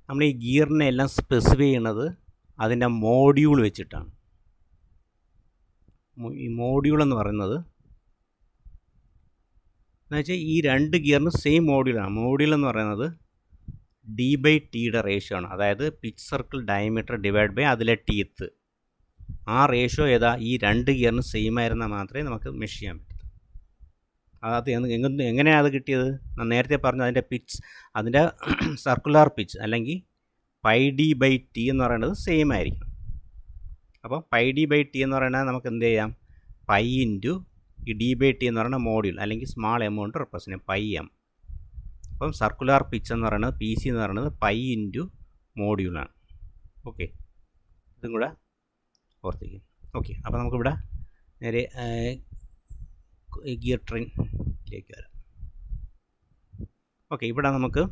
നമ്മൾ ഈ ഗിയറിനെ എല്ലാം സ്പെസിഫൈ ചെയ്യണത് അതിൻ്റെ മോഡ്യൂൾ വെച്ചിട്ടാണ്. ഈ മോഡ്യൂൾ എന്ന് പറയുന്നത് എന്നുവെച്ചാൽ ഈ 2 ഗിയറിന് സെയിം മോഡ്യൂളാണ്. മോഡ്യൂൾ എന്ന് പറയുന്നത് D/Tയുടെ റേഷ്യോ ആണ്. അതായത് pitch circle diameter divide by അതിലെ ടീത്ത്. ആ റേഷ്യോ ഈ 2 ഗിയറിന് സെയിം ആയിരുന്നാൽ മാത്രമേ നമുക്ക് മെഷ് ചെയ്യാൻ പറ്റൂ. അത് എങ്ങനെയാണ് അത് കിട്ടിയത്? ഞാൻ നേരത്തെ പറഞ്ഞു, അതിൻ്റെ സർക്കുലർ പിച്ച് അല്ലെങ്കിൽ πD/T എന്ന് പറയുന്നത് സെയിം ആയിരിക്കും. അപ്പോൾ πD/T എന്ന് പറയുന്നത് നമുക്ക് എന്ത് ചെയ്യാം, π ഇൻറ്റു ഈ D/T എന്ന് പറയുന്ന മോഡ്യൂൾ അല്ലെങ്കിൽ സ്മാൾ എം കൊണ്ട് റെപ്രസെൻ്റ് ചെയ്യും, πm. അപ്പം സർക്കുലർ പിച്ച് എന്ന് പറയുന്നത് PC എന്ന് പറയുന്നത് π ഇൻറ്റു മോഡ്യൂളാണ്. ഓക്കെ, ഇതും കൂടെ ഓർത്തിരിക്കും. ഓക്കെ, അപ്പോൾ നമുക്കിവിടെ നേരെ ഗിയർ ട്രെയിനിലേക്ക് വരാം. ഓക്കെ, ഇവിടെ നമുക്ക്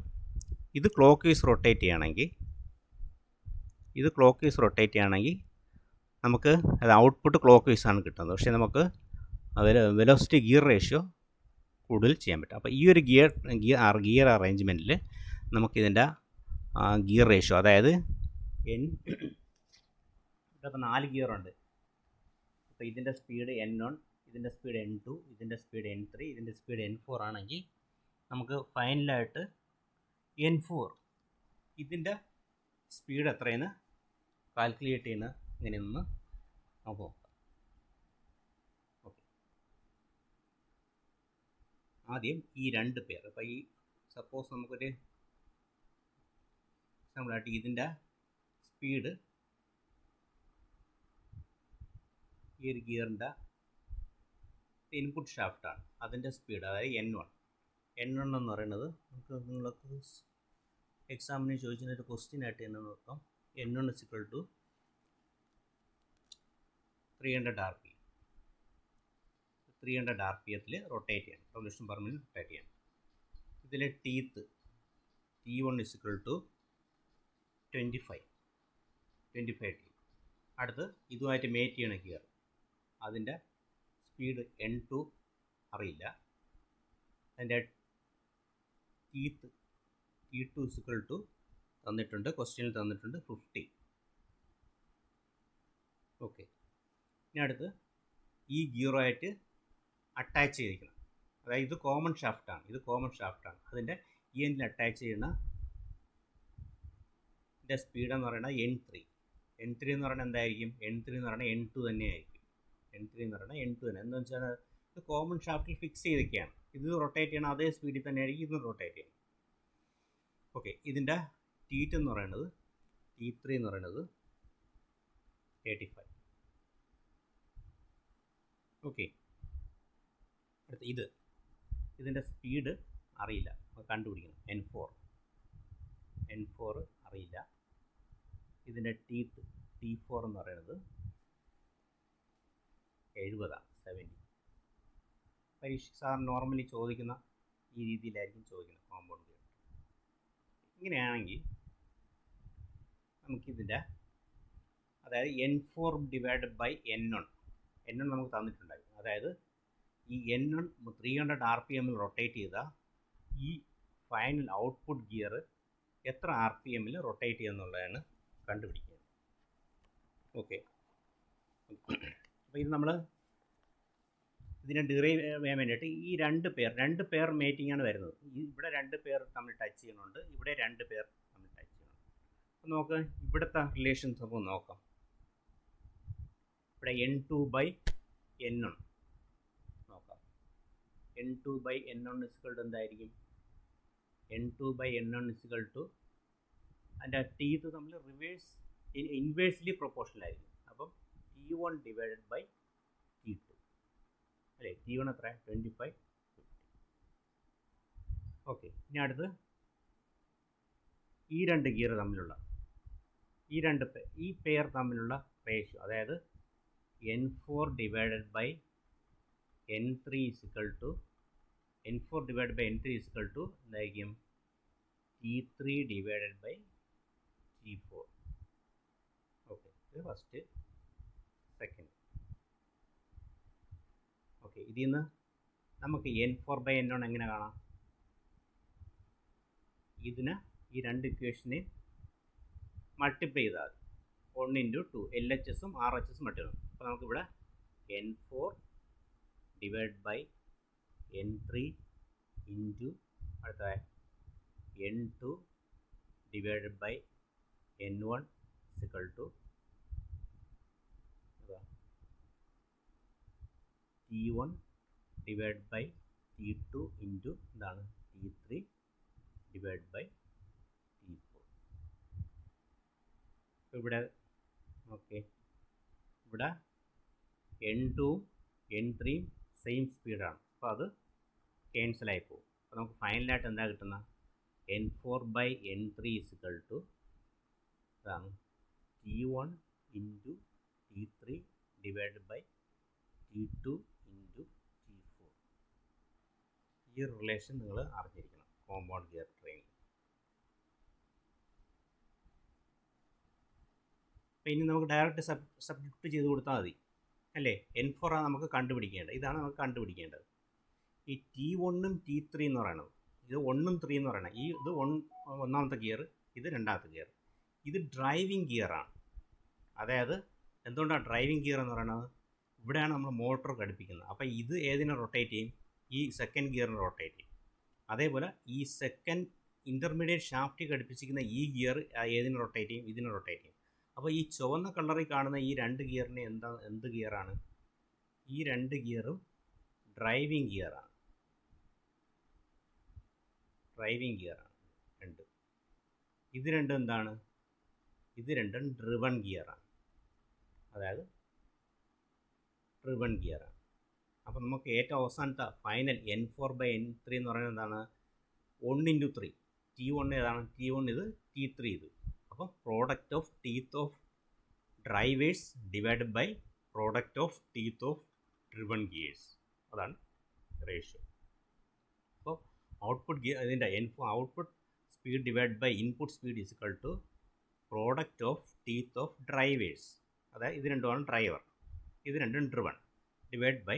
ഇത് ക്ലോക്ക് വൈസ് റൊട്ടേറ്റ് ചെയ്യുകയാണെങ്കിൽ നമുക്ക് അത് ഔട്ട്പുട്ട് ക്ലോക്ക് വൈസ് ആണ് കിട്ടുന്നത്. പക്ഷേ നമുക്ക് വെലോസിറ്റി ഗിയർ റേഷ്യോ കൂടുതൽ ചെയ്യാൻ പറ്റും. അപ്പോൾ ഈ ഒരു ഗിയർ അറേഞ്ച്മെൻറ്റിൽ നമുക്കിതിൻ്റെ ഗിയർ റേഷ്യോ, അതായത് ഇപ്പോൾ 4 ഗിയറുണ്ട്. അപ്പോൾ ഇതിൻ്റെ സ്പീഡ് N1, ഇതിൻ്റെ സ്പീഡ് N2, ഇതിൻ്റെ സ്പീഡ് N3, ഇതിൻ്റെ സ്പീഡ് N4 ആണെങ്കിൽ നമുക്ക് ഫൈനലായിട്ട് N4 ഇതിൻ്റെ സ്പീഡ് എത്രയെന്ന് കാൽക്കുലേറ്റ് ചെയ്യുന്ന ഇങ്ങനെയൊന്ന് നമുക്ക് നോക്കാം. ഓക്കെ, ആദ്യം ഈ 2 പേർ, അപ്പോൾ ഈ സപ്പോസ് നമുക്കൊരു എക്സാമ്പിളായിട്ട് ഇതിൻ്റെ സ്പീഡ്, ഈ ഒരു ഗിയറിൻ്റെ ഇൻപുട്ട് ഷാഫ്റ്റാണ്, അതിൻ്റെ സ്പീഡ് അതായത് N1 എന്ന് പറയുന്നത് നിങ്ങൾക്ക് എക്സാമിന് ചോദിച്ചിരുന്നൊരു ക്വസ്റ്റ്യൻ ആയിട്ട് തന്നെ നോക്കാം. N1 = 300 RPM. 300 RPM റൊട്ടേറ്റ് ചെയ്യണം, റെവല്യൂഷൻ പെർ മിനിറ്റ് റൊട്ടേറ്റ് ചെയ്യണം. ഇതിലെ T1 = 25 T. അടുത്ത് ഇതുമായിട്ട് മേറ്റ് ചെയ്യണ ഗിയർ, അതിൻ്റെ സ്പീഡ് N2 അറിയില്ല. അതിൻ്റെ T2 തന്നിട്ടുണ്ട്, ക്വസ്റ്റ്യനിൽ തന്നിട്ടുണ്ട് 50. ഓക്കെ, ഇനി അടുത്ത് ഈ ഗിയറുമായിട്ട് അറ്റാച്ച് ചെയ്തിരിക്കണം. അതായത് ഇത് കോമൺ ഷാഫ്റ്റാണ്, അതിൻ്റെ ഈ എൻഡിൽ അറ്റാച്ച് ചെയ്യുന്ന ഇതിൻ്റെ സ്പീഡ് എന്ന് പറയുന്നത് N3 എന്ന് പറയുന്നത് എന്തായിരിക്കും? N3 എന്ന് പറയുന്നത് N2 തന്നെയായിരിക്കും. N3 എന്ന് പറയുന്നത് N2 തന്നെ. എന്താണെന്ന് വെച്ചാൽ ഇത് കോമൺ ഷാഫ്റ്റിൽ ഫിക്സ് ചെയ്തൊക്കെയാണ്. ഇത് റൊട്ടേറ്റ് ചെയ്യണം അതേ സ്പീഡിൽ തന്നെയായിരിക്കും ഇത് റൊട്ടേറ്റ് ചെയ്യണം. ഓക്കെ, ഇതിൻ്റെ T2 എന്ന് പറയുന്നത് T3 എന്ന് പറയുന്നത് 35. ഓക്കെ, അടുത്ത ഇതിൻ്റെ സ്പീഡ് അറിയില്ല, കണ്ടുപിടിക്കണം. N4 അറിയില്ല. ഇതിൻ്റെ T4 എന്ന് പറയുന്നത് 70. പരീക്ഷ സാർ നോർമലി ചോദിക്കുന്ന ഈ രീതിയിലായിരിക്കും ചോദിക്കുന്നത് കോമ്പൗണ്ട് ഗിയർ. ഇങ്ങനെയാണെങ്കിൽ നമുക്കിതിൻ്റെ അതായത് N4 ഡിവൈഡഡ് ബൈ N1 നമുക്ക് തന്നിട്ടുണ്ടായിരുന്നു. അതായത് ഈ N1 300 RPM റൊട്ടേറ്റ് ചെയ്താൽ ഈ ഫൈനൽ ഔട്ട്പുട്ട് ഗിയർ എത്ര RPM റൊട്ടേറ്റ് ചെയ്യുന്നുള്ളതാണ് കണ്ടുപിടിക്കുക. ഓക്കെ, അപ്പോൾ ഇത് നമ്മൾ ഇതിനെ ഡിറൈവ് ചെയ്യാൻ വേണ്ടിയിട്ട് ഈ രണ്ട് പേർ മേറ്റിംഗ് ആണ് വരുന്നത്. ഇവിടെ 2 പേർ തമ്മിൽ ടച്ച് ചെയ്യുന്നുണ്ട്, ഇവിടെ 2 പേർ തമ്മിൽ ടച്ച് ചെയ്യുന്നുണ്ട്. അപ്പോൾ നമുക്ക് ഇവിടുത്തെ റിലേഷൻസ് നമുക്ക് നോക്കാം. ഇവിടെ N2 ബൈ N1 നോക്കാം. N2 by N1 is equal to എന്തായിരിക്കും? N2 by N1 is equal to അതിൻ്റെ ടീത്ത് തമ്മിൽ ഇൻവേഴ്സ്ലി പ്രൊപ്പോർഷണൽ ആയിരിക്കും. അപ്പം T1 ഡിവൈഡഡ് ബൈ T2 അല്ലേ? T1 എത്ര? 25, 50. ഓക്കെ, ഇനി അടുത്ത് ഈ 2 ഗിയർ തമ്മിലുള്ള ഈ പെയർ തമ്മിലുള്ള റേഷ്യോ, അതായത് N4 divided by N3 is equal to എന്തായിരിക്കും? T3 divided by T4. Okay, ഇത് ഫസ്റ്റ്, സെക്കൻഡ്. ഓക്കെ, ഇതിൽ നിന്ന് നമുക്ക് N4 ബൈ N1 എങ്ങനെ കാണാം? ഇതിന് ഈ 2 ഇക്വേഷനെ മൾട്ടിപ്ലൈ ചെയ്താൽ 1 × 2 LHSഉം RHSഉം മൾട്ടിപ്ലൈ. അപ്പോൾ നമുക്കിവിടെ N4 divide by N3 into അടുത്ത N2 divided by N1 equal to T1 divide by T2 into എന്താണ്? T3 divide by T4. ഇവിടെ ഓക്കെ, ഇവിടെ N2ഉം N3യും സെയിം സ്പീഡാണ്. അപ്പോൾ അത് ക്യാൻസലായി പോകും. അപ്പോൾ നമുക്ക് ഫൈനലായിട്ട് എന്താ കിട്ടുന്ന? N4 by N3 is equal to ഇതാണ് T1 into T3 divide by T2 into T4. ഈ റിലേഷൻ നിങ്ങൾ അറിഞ്ഞിരിക്കണം കോമ്പൗണ്ട് ഗിയർ ട്രെയിനിൽ. അപ്പോൾ ഇനി നമുക്ക് ഡയറക്റ്റ് സബ്സ്റ്റിറ്റ്യൂട്ട് ചെയ്ത് കൊടുത്താൽ മതി അല്ലേ? N4 ആണ് നമുക്ക് കണ്ടുപിടിക്കേണ്ടത്. ഇതാണ് നമുക്ക് കണ്ടുപിടിക്കേണ്ടത്. ഈ T1ഉം T3 എന്ന് പറയുന്നത്, ഇത് 1ഉം 3 എന്ന് പറയുന്നത്, ഇത് ഒന്നാമത്തെ ഗിയർ, ഇത് രണ്ടാമത്തെ ഗിയർ. ഇത് ഡ്രൈവിംഗ് ഗിയറാണ്. അതായത് എന്തുകൊണ്ടാണ് ഡ്രൈവിംഗ് ഗിയർ എന്ന് പറയുന്നത്? ഇവിടെയാണ് നമ്മൾ മോട്ടോർ ഘടിപ്പിക്കുന്നത്. അപ്പോൾ ഇത് ഏതിനെ റൊട്ടേറ്റ് ചെയ്യും? ഈ സെക്കൻഡ് ഗിയറിന് റൊട്ടേറ്റ് ചെയ്യും. അതേപോലെ ഈ സെക്കൻഡ് ഇൻ്റർമീഡിയറ്റ് ഷാഫ്റ്റ് ഘടിപ്പിച്ചിരിക്കുന്ന ഈ ഗിയർ ഏതിനെ റൊട്ടേറ്റ് ചെയ്യും? ഇതിനെ റൊട്ടേറ്റ് ചെയ്യും. അപ്പോൾ ഈ ചുവന്ന കളറിൽ കാണുന്ന ഈ 2 ഗിയറിന് എന്ത് ഗിയറാണ്? ഈ 2 ഗിയറും ഡ്രൈവിംഗ് ഗിയറാണ്. ഇത് രണ്ടും എന്താണ്? ഇത് രണ്ടും ഡ്രിവൺ ഗിയറാണ്. അതായത് ഡ്രിവൺ ഗിയറാണ്. അപ്പോൾ നമുക്ക് ഏറ്റവും അവസാനത്തെ ഫൈനൽ N4 ബൈ N3 എന്ന് പറയുന്നത് എന്താണ്? 1 × 3. T1 ഏതാണ്? T1 ഇത്, T3 ഇത്. അപ്പം product of teeth of drivers divided by product of teeth of driven gears, അതാണ് റേഷ്യോ. അപ്പോൾ ഔട്ട്പുട്ട് ഗിയർ ഇതിൻ്റെ output speed divide by input speed is equal to product of teeth of drivers, അതായത് ഇത് രണ്ടുമാണ് ഡ്രൈവർ, ഇത് രണ്ടും driven, divide by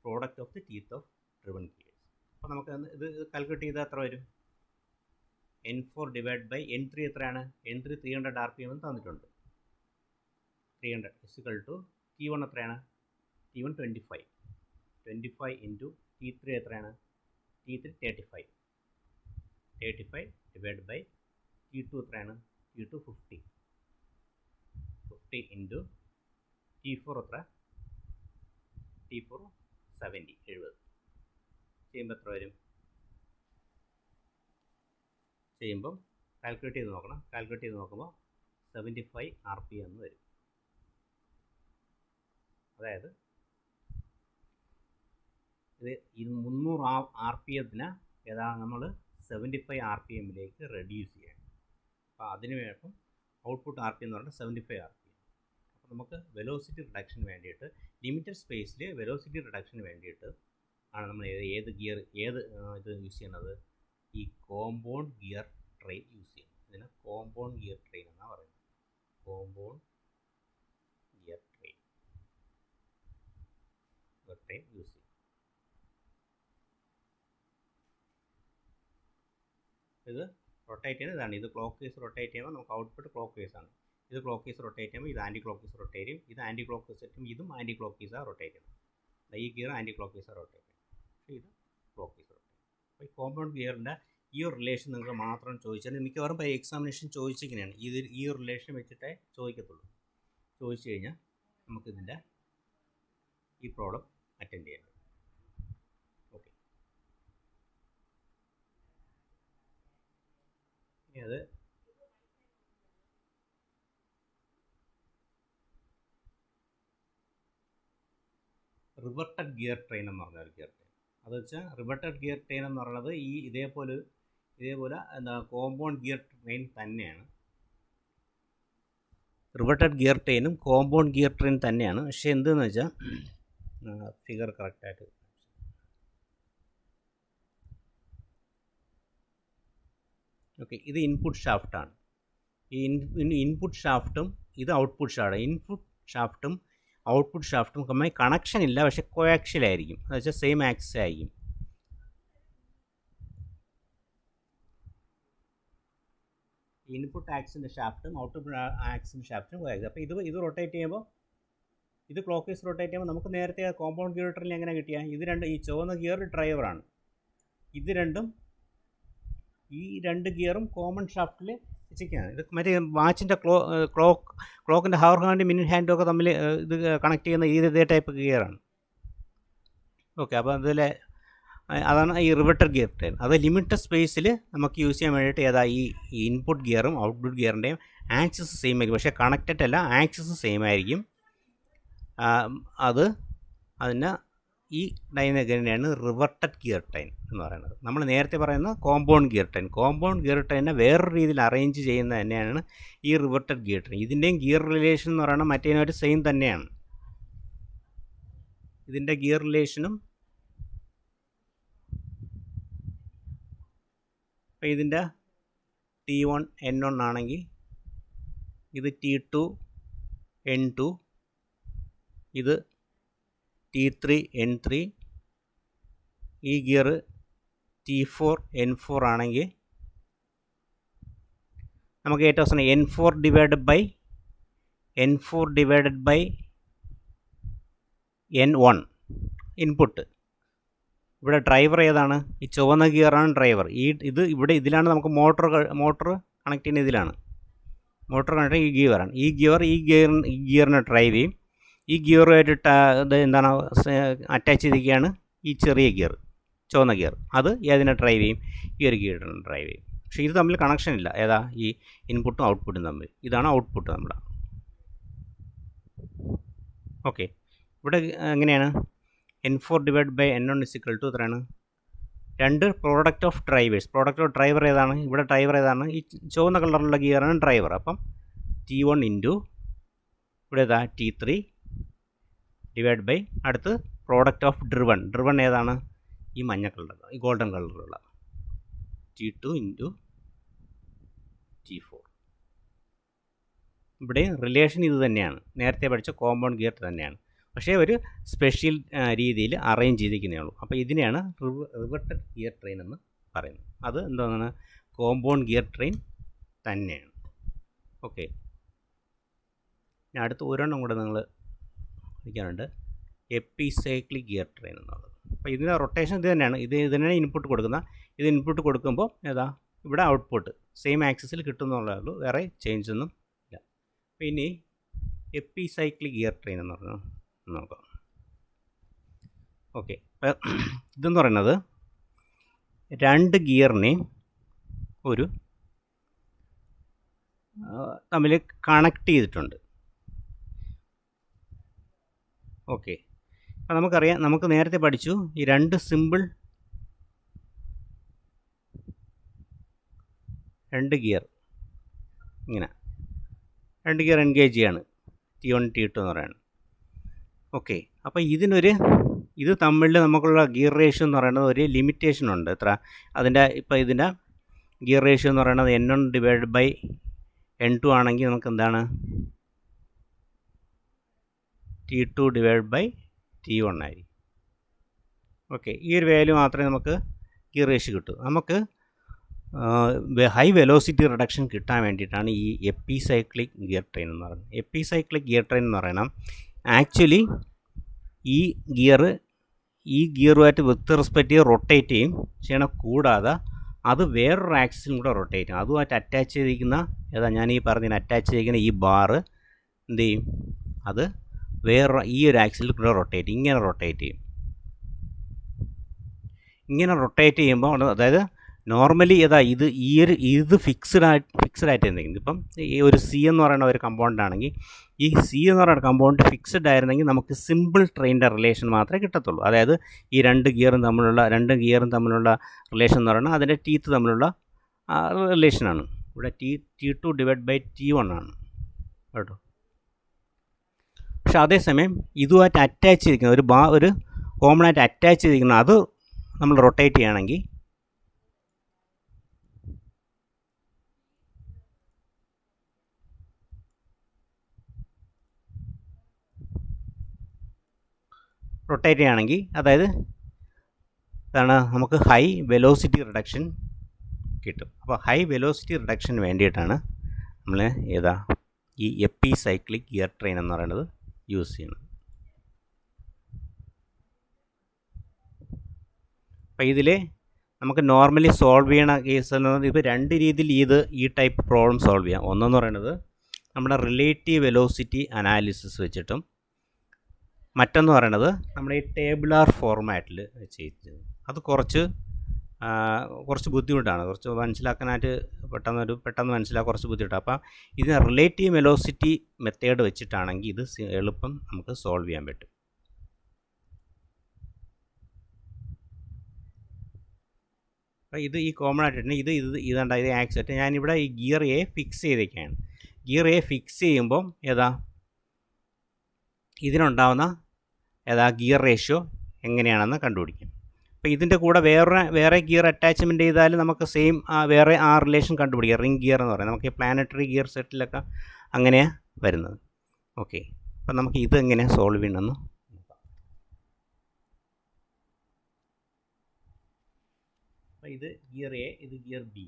product of the teeth of driven gears. അപ്പോൾ നമുക്ക് ഇത് കാൽക്കുലേറ്റ് ചെയ്താൽ എത്ര വരും? N4 ഡിവൈഡ് ബൈ N3 എത്രയാണ്? N3 300 RPM എന്ന് തന്നിട്ടുണ്ട്. 300 ഇസിക്കൽ ടു T1 എത്രയാണ്? T1 25 ഇൻറ്റു T3 എത്രയാണ്? T3 35 ഡിവൈഡ് ബൈ T2 എത്രയാണ്? T2 50 ഇൻറ്റു T4 എത്ര, T4 70 ചെയ്യുമ്പോൾ എത്ര വരും? ചെയ്യുമ്പം കാൽക്കുലേറ്റ് ചെയ്ത് നോക്കണം. കാൽക്കുലേറ്റ് ചെയ്ത് നോക്കുമ്പോൾ 75 RPM എന്ന് വരും. അതായത് ഇത് 300 RPM ഏതാണ് നമ്മൾ 75 RPMലേക്ക് റെഡ്യൂസ് ചെയ്യണം. അപ്പോൾ അതിന് വേണം ഔട്ട്പുട്ട് RPM എന്ന് പറഞ്ഞാൽ 75 RPM. അപ്പോൾ നമുക്ക് വെലോസിറ്റി റിഡക്ഷൻ വേണ്ടിയിട്ട് ലിമിറ്റഡ് സ്പേസിൽ വെലോസിറ്റി റിഡക്ഷൻ വേണ്ടിയിട്ട് ആണ് നമ്മൾ ഏത് ഗിയർ ഇത് യൂസ് ചെയ്യുന്നത്? ഈ കോമ്പൗണ്ട് ഗിയർ ട്രെയിൻ യൂസ് ചെയ്യുന്നത്. ഇതിന് കോമ്പൗണ്ട് ഗിയർ ട്രെയിൻ എന്നാണ് പറയുന്നത്. കോമ്പൗണ്ട് ഗിയർ ട്രെയിൻ യൂസ് ചെയ്യും. ഇത് റൊട്ടേറ്റ് ചെയ്യുന്നത് ഇതാണ്. ഇത് ക്ലോക്ക് വൈസ് റൊട്ടേറ്റ് ചെയ്യുമ്പോൾ നമുക്ക് ഔട്ട്പുട്ട് ക്ലോക്ക് വൈസ് ആണ്. ഇത് ക്ലോക്ക് വൈസ് റൊട്ടേറ്റ് ചെയ്യുമ്പോൾ ഇത് ആൻറ്റി ക്ലോക്ക് വൈസ് റൊട്ടേറ്റ് ചെയ്യും. ഇത് ആൻറ്റി ക്ലോക്ക് വൈസ് ആയിട്ടും ഇതും ആൻറ്റി ക്ലോക്ക് വൈസാണ് റൊട്ടേറ്റ് ചെയ്യുന്നത്. ഈ ഗിയർ ആൻറ്റി ക്ലോക്ക് വൈസാണ് റൊട്ടേറ്റ് ചെയ്യുന്നത്. പക്ഷേ ഇത് ക്ലോക്ക് വൈസ് റൊട്ടേറ്റ് ചെയ്യും. അപ്പോൾ ഈ കോമ്പൗണ്ട് ഗിയറിൻ്റെ ഈ ഒരു റിലേഷൻ നിങ്ങൾക്ക് മാത്രം ചോദിച്ചാൽ മിക്കവാറും എക്സാമിനേഷൻ ചോദിച്ചിങ്ങനെയാണ്. ഈ ഒരു റിലേഷൻ വെച്ചിട്ടേ ചോദിക്കത്തുള്ളൂ. ചോദിച്ചു കഴിഞ്ഞാൽ നമുക്കിതിൻ്റെ ഈ പ്രോബ്ലം അറ്റൻഡ് ചെയ്യാൻ പറ്റും. ഓക്കെ, ഇനി അത് റിവർട്ടഡ് ഗിയർ ട്രെയിൻ എന്ന് പറഞ്ഞ ഒരു ഗിയർ ട്രെയിൻ. അത് വെച്ചാൽ റിവർട്ടഡ് ഗിയർ ട്രെയിൻ എന്ന് പറയുന്നത് ഈ ഇതേപോലെ എന്താ കോമ്പൗണ്ട് ഗിയർ ട്രെയിൻ തന്നെയാണ്. റിവർട്ടഡ് ഗിയർ ട്രെയിനും കോമ്പൗണ്ട് ഗിയർ ട്രെയിൻ തന്നെയാണ്. പക്ഷേ എന്തെന്ന് വെച്ചാൽ ഫിഗർ കറക്റ്റായിട്ട് ഓക്കെ, ഇത് ഇൻപുട്ട് ഷാഫ്റ്റാണ്. ഈ ഇൻപുട്ട് ഷാഫ്റ്റും ഇത് ഔട്ട്പുട്ട് ഷാഫ്റ്റ്. ഇൻപുട്ട് ഷാഫ്റ്റും ഔട്ട്പുട്ട് ഷാഫ്റ്റും തമ്മിൽ കണക്ഷൻ ഇല്ല, പക്ഷേ കോയാക്സിലായിരിക്കും. എന്ന് വെച്ചാൽ സെയിം ആക്സിസ് ആയിരിക്കും. Input ആക്സിൻ്റെ ഷാഫ്റ്റും output ആക്സിൻ്റെ ഷാഫ്റ്റും കോയാക്സിൽ. അപ്പോൾ ഇത് റൊട്ടേറ്റ് ചെയ്യുമ്പോൾ ഇത് ക്ലോക്ക് വൈസ് റൊട്ടേറ്റ് ചെയ്യുമ്പോൾ നമുക്ക് നേരത്തെ കോമ്പൗണ്ട് ഗിയർ ട്രെയിനിൽ എങ്ങനെ കിട്ടിയ ഇത് രണ്ട്, ഈ ചുവന്ന ഗിയർ ഡ്രൈവറാണ്. ഇത് രണ്ടും ഈ രണ്ട് ഗിയറും കോമൺ ഷാഫ്റ്റിൽ വെച്ചിരിക്കുകയാണ്. ഇത് മറ്റേ വാച്ചിൻ്റെ ക്ലോക്കിൻ്റെ ഹവർ ഹാൻഡും മിനിറ്റ് ഹാൻഡും ഒക്കെ തമ്മിൽ ഇത് കണക്ട് ചെയ്യുന്ന ഇതേ ടൈപ്പ് ഗിയറാണ്. ഓക്കെ, അപ്പോൾ അതിലെ അതാണ് ഈ റിവർട്ടഡ് ഗിയർ ട്രെയിൻ. അത് ലിമിറ്റഡ് സ്പേസിൽ നമുക്ക് യൂസ് ചെയ്യാൻ വേണ്ടിയിട്ട് ഈ ഇൻപുട്ട് ഗിയറും ഔട്ട്പുട്ട് ഗിയറിൻ്റെയും ആക്സിസ് സെയിം ആയിരിക്കും. പക്ഷേ കണക്റ്റഡ് അല്ല, ആക്സിസ് സെയിം ആയിരിക്കും. അതിന് ഈ ഡൈനഗറിനെയാണ് റിവർട്ടഡ് ഗിയർ ട്രെയിൻ എന്ന് പറയുന്നത്. നമ്മൾ നേരത്തെ പറയുന്ന compound gear train. Compound gear ട്രെയിനെ വേറൊരു രീതിയിൽ അറേഞ്ച് ചെയ്യുന്നത് തന്നെയാണ് ഈ റിവർട്ടഡ് ഗിയർ ട്രെയിൻ. ഇതിൻ്റെയും ഗിയർ റിലേഷൻ എന്ന് പറയുന്നത് മറ്റേതിനൊരു സെയിം തന്നെയാണ്. ഇതിൻ്റെ ഗിയർ റിലേഷനും ഇപ്പോൾ ഇതിൻ്റെ T1 N1 ആണെങ്കിൽ ഇത് T2 N2, ഇത് T3 N3, ഈ ഗിയർ T4 N4 ആണെങ്കിൽ നമുക്ക് ഏറ്റവും അവസാനം N4 divided by N1 input. ഇവിടെ ഡ്രൈവർ ഏതാണ്? ഈ ചുവന്ന ഗിയറാണ് ഡ്രൈവർ. ഇതിലാണ് നമുക്ക് മോട്ടർ കണക്ട് ചെയ്യുന്നത്. ഇതിലാണ് മോട്ടർ കണക്ട് ഈ ഗിയറാണ്. ഈ ഗിയറിനെ ഡ്രൈവ് ചെയ്യും. ഈ ഗിയറുമായിട്ട് എന്താണ് അറ്റാച്ച് ചെയ്തിരിക്കുകയാണ് ഈ ചെറിയ ഗിയർ, ചുവന്ന ഗിയർ. അത് ഏതിനെ ഡ്രൈവ് ചെയ്യും? ഈ ഒരു ഗിയറിനെ ഡ്രൈവ് ചെയ്യും. പക്ഷേ ഇത് തമ്മിൽ കണക്ഷൻ ഇല്ല. ഏതാ? ഈ ഇൻപുട്ടും ഔട്ട്പുട്ടും തമ്മിൽ. ഇതാണ് ഔട്ട്പുട്ട് നമ്മുടെ. ഓക്കെ, ഇവിടെ എങ്ങനെയാണ്? N4 ഡിവൈഡ് ബൈ N1 = എത്രയാണ്? രണ്ട് പ്രോഡക്റ്റ് ഓഫ് ഡ്രൈവർ ഏതാണ്? ഇവിടെ ഡ്രൈവർ ഏതാണ്? ഈ ചുവന്ന കളറുള്ള ഗിയറാണ് ഡ്രൈവർ. അപ്പം T1 ഇൻറ്റു ഇവിടെ ഏതാ T3 ഡിവൈഡ് ബൈ അടുത്ത് പ്രോഡക്റ്റ് ഓഫ് ഡ്രിവൺ ഏതാണ്? ഈ മഞ്ഞ കളറുള്ള, ഈ ഗോൾഡൻ കളറുള്ള T2 ഇൻറ്റു T4. ഇവിടെ റിലേഷൻ ഇത് തന്നെയാണ്, നേരത്തെ പഠിച്ച കോമ്പൗണ്ട് ഗിയർ തന്നെയാണ്. പക്ഷേ ഒരു സ്പെഷ്യൽ രീതിയിൽ അറേഞ്ച് ചെയ്തിരിക്കുന്നേ ഉള്ളൂ. അപ്പോൾ ഇതിനെയാണ് റിവർട്ടഡ് ഗിയർ ട്രെയിൻ എന്ന് പറയുന്നത്. അത് എന്താണ്? കോമ്പൗണ്ട് ഗിയർ ട്രെയിൻ തന്നെയാണ്. ഓക്കെ, ഇനി അടുത്ത ഒരെണ്ണം കൂടെ നിങ്ങൾ പഠിക്കാനുണ്ട്, എപ്പിസൈക്ലിക് ഗിയർ ട്രെയിൻ എന്നുള്ളത്. അപ്പോൾ ഇതിൻ്റെ റൊട്ടേഷൻ ഇത് തന്നെയാണ്. ഇതിനാണ് ഇൻപുട്ട് കൊടുക്കുന്നത്. ഇത് ഇൻപുട്ട് കൊടുക്കുമ്പോൾ ഏതാ ഇവിടെ ഔട്ട്പുട്ട് സെയിം ആക്സിസിൽ കിട്ടുന്നുള്ളേ ഉള്ളൂ, വേറെ ചേഞ്ച് ഒന്നും ഇല്ല. പിന്നെ എപ്പിസൈക്ലിക് ഗിയർ ട്രെയിൻ എന്ന് പറഞ്ഞാൽ നോക്കാം. ഓക്കെ, ഇതെന്ന് പറയുന്നത് രണ്ട് ഗിയറിനെയും ഒരു തമ്മിൽ കണക്ട് ചെയ്തിട്ടുണ്ട്. ഓക്കെ, അപ്പോൾ നമുക്കറിയാം, നമുക്ക് നേരത്തെ പഠിച്ചു ഈ രണ്ട് ഗിയർ ഇങ്ങനെ രണ്ട് ഗിയർ എൻഗേജ് ചെയ്യാണ്, T1 T2 എന്ന് പറയുന്നത്. ഓക്കെ, അപ്പോൾ ഇത് തമ്മിൽ നമുക്കുള്ള ഗിയർ റേഷ്യോ എന്ന് പറയുന്നത് ഒരു ലിമിറ്റേഷൻ ഉണ്ട്. എത്ര അതിൻ്റെ ഇപ്പോൾ ഇതിൻ്റെ ഗിയർ റേഷ്യോ എന്ന് പറയുന്നത് N1/N2 ആണെങ്കിൽ നമുക്ക് എന്താണ് T2/T1 ആയിരിക്കും. ഓക്കെ, ഈ ഒരു വാല്യൂ മാത്രമേ നമുക്ക് ഗിയർ റേഷ്യോ കിട്ടൂ. നമുക്ക് ഹൈ വെലോസിറ്റി റിഡക്ഷൻ കിട്ടാൻ വേണ്ടിയിട്ടാണ് ഈ എപ്പിസൈക്ലിക് ഗിയർ ട്രെയിൻ എന്ന് പറയുന്നത്. എപ്പിസൈക്ലിക് ഗിയർ ട്രെയിൻ എന്ന് പറയുന്നത് ആക്ച്വലി ഈ ഗിയറുമായിട്ട് വിത്ത് റെസ്പെക്റ്റ് റൊട്ടേറ്റ് ചെയ്യണം, കൂടാതെ അത് വേറൊരു ആക്സിലും കൂടെ റൊട്ടേറ്റ് ചെയ്യും. അതുമായിട്ട് അറ്റാച്ച് ചെയ്തിരിക്കുന്ന ഞാൻ ഈ പറഞ്ഞതിന് അറ്റാച്ച് ചെയ്തിരിക്കുന്ന ഈ ബാറ് എന്ത് ചെയ്യും, അത് ഈ ഒരു ആക്സിൽ കൂടെ ഇങ്ങനെ റൊട്ടേറ്റ് ചെയ്യും. ഇങ്ങനെ റൊട്ടേറ്റ് ചെയ്യുമ്പോൾ അതായത് നോർമലി ഇത് ഫിക്സ്ഡ് ആയിട്ട് എന്തെങ്കിലും ഇപ്പം ഈ ഒരു സി എന്ന് പറയുന്ന ഒരു കമ്പൗണ്ട് ആണെങ്കിൽ ഈ സി എന്ന് പറയുന്ന കമ്പൗണ്ട് ഫിക്സ്ഡ് ആയിരുന്നെങ്കിൽ നമുക്ക് സിമ്പിൾ ട്രെയിനിൻ്റെ റിലേഷൻ മാത്രമേ കിട്ടത്തുള്ളൂ. അതായത് ഈ രണ്ട് ഗിയറും തമ്മിലുള്ള റിലേഷൻ എന്ന് പറയുന്നത് അതിൻ്റെ ടീത്ത് തമ്മിലുള്ള റിലേഷനാണ്. ഇവിടെ T2/T1 ആണ് കേട്ടോ. പക്ഷെ അതേസമയം ഇതുമായിട്ട് അറ്റാച്ച് ചെയ്തിരിക്കുന്ന ഒരു കോമൺ ആയിട്ട് അറ്റാച്ച് ചെയ്തിരിക്കുന്ന അത് നമ്മൾ റൊട്ടേറ്റ് ചെയ്യുകയാണെങ്കിൽ അതായത് നമുക്ക് ഹൈ വെലോസിറ്റി റിഡക്ഷൻ കിട്ടും. അപ്പോൾ ഹൈ വെലോസിറ്റി റിഡക്ഷന് വേണ്ടിയിട്ടാണ് നമ്മൾ ഈ എപ്പിസൈക്ലിക് ഗിയർ ട്രെയിൻ എന്ന് പറയുന്നത് യൂസ് ചെയ്യുന്നത്. അപ്പോൾ ഇതിൽ നമുക്ക് നോർമലി സോൾവ് ചെയ്യണ കേസ് ഇപ്പോൾ രണ്ട് രീതിയിൽ ഈ ടൈപ്പ് പ്രോബ്ലം സോൾവ് ചെയ്യാം. ഒന്നെന്ന് പറയുന്നത് നമ്മുടെ റിലേറ്റീവ് വെലോസിറ്റി അനാലിസിസ് വെച്ചിട്ടും, മറ്റൊന്ന് പറയണത് നമ്മുടെ ഈ ടേബിളാർ ഫോർമാറ്റിൽ ചെയ്തത്. അത് കുറച്ച് ബുദ്ധിമുട്ടാണ്, കുറച്ച് മനസ്സിലാക്കാനായിട്ട് പെട്ടെന്ന് മനസ്സിലാക്കാൻ കുറച്ച് ബുദ്ധിമുട്ടാണ്. അപ്പോൾ ഇതിന് റിലേറ്റീവ് വെലോസിറ്റി മെത്തേഡ് വെച്ചിട്ടാണെങ്കിൽ ഇത് എളുപ്പം നമുക്ക് സോൾവ് ചെയ്യാൻ പറ്റും. അപ്പോൾ ഈ കോമൺ ആയിട്ട് ഇതുണ്ട്, ഇത് ആക്സിറ്റ്. ഞാനിവിടെ ഈ ഗിയർ എ ഫിക്സ് ചെയ്തേക്കാണ്. ഗിയർ എ ഫിക്സ് ചെയ്യുമ്പം ഇതിനുണ്ടാവുന്ന ഗിയർ റേഷ്യോ എങ്ങനെയാണെന്ന് കണ്ടുപിടിക്കും. അപ്പോൾ ഇതിൻ്റെ കൂടെ വേറെ ഗിയർ അറ്റാച്ച്മെൻറ്റ് ചെയ്താൽ നമുക്ക് സെയിം വേറെ റിലേഷൻ കണ്ടുപിടിക്കാം. റിംഗ് ഗിയർ എന്ന് പറയുന്നത് നമുക്ക് പ്ലാനറ്ററി ഗിയർ സെറ്റിലൊക്കെ അങ്ങനെയാണ് വരുന്നത്. ഓക്കെ, അപ്പം നമുക്ക് ഇത് എങ്ങനെ സോൾവ് ചെയ്യണമെന്ന് നോക്കാം. അപ്പോൾ ഇത് ഗിയർ എ, ഇത് ഗിയർ ബി.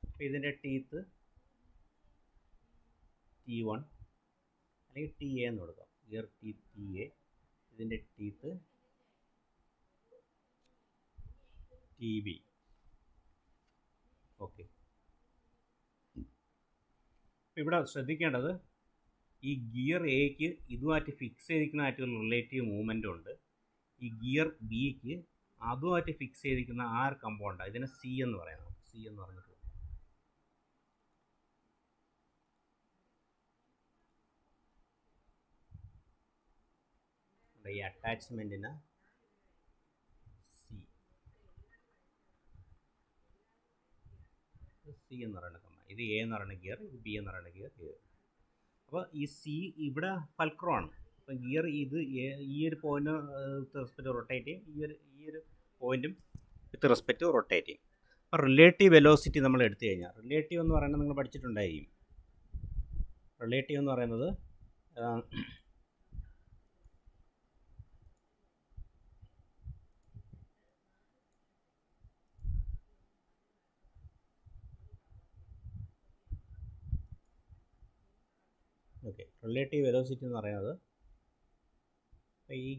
അപ്പോൾ ഇതിൻ്റെ ടീത്ത് T1 അല്ലെങ്കിൽ TA എന്ന് കൊടുക്കാം. ഗിയർ TA, ഇതിൻ്റെ ടീത്ത് TB. ഓക്കെ, ഇവിടെ ശ്രദ്ധിക്കേണ്ടത് ഈ ഗിയർ എക്ക് ഇതുമായിട്ട് ഫിക്സ് ചെയ്തിരിക്കുന്നതായിട്ടുള്ള റിലേറ്റീവ് മൂവ്മെൻ്റ് ഉണ്ട്. ഈ ഗിയർ ബിക്ക് അതുമായിട്ട് ഫിക്സ് ചെയ്തിരിക്കുന്ന കമ്പൗണ്ട് ഇതിനെ C എന്ന് പറയാം. C എന്ന് പറഞ്ഞിട്ട് ഈ അറ്റാച്ച്മെൻറ്റിന് C എന്ന് പറയുന്ന കമ്പൗണ്ട്, ഇത് A എന്ന് പറയുന്ന ഗിയർ, ഇത് B എന്ന് പറയുന്ന ഗിയർ. അപ്പോൾ ഈ C ഇവിടെ ഫൽക്രമാണ്. അപ്പം ഗിയർ ഈ ഒരു പോയിന്റ് വിത്ത് റെസ്പെക്റ്റ് റൊട്ടേറ്റ് ചെയ്യും, ഈ ഒരു പോയിന്റും വിത്ത് റെസ്പെക്റ്റ് റൊട്ടേറ്റ് ചെയ്യും. അപ്പോൾ റിലേറ്റീവ് വെലോസിറ്റി നമ്മൾ എടുത്തു കഴിഞ്ഞാൽ, റിലേറ്റീവ് എന്ന് പറയുന്നത് നിങ്ങൾ പഠിച്ചിട്ടുണ്ടായിരിക്കും. റിലേറ്റീവ് എന്ന് പറയുന്നത് ഓക്കെ, റിലേറ്റീവ് വെലോസിറ്റി എന്ന് പറയുന്നത് ഈ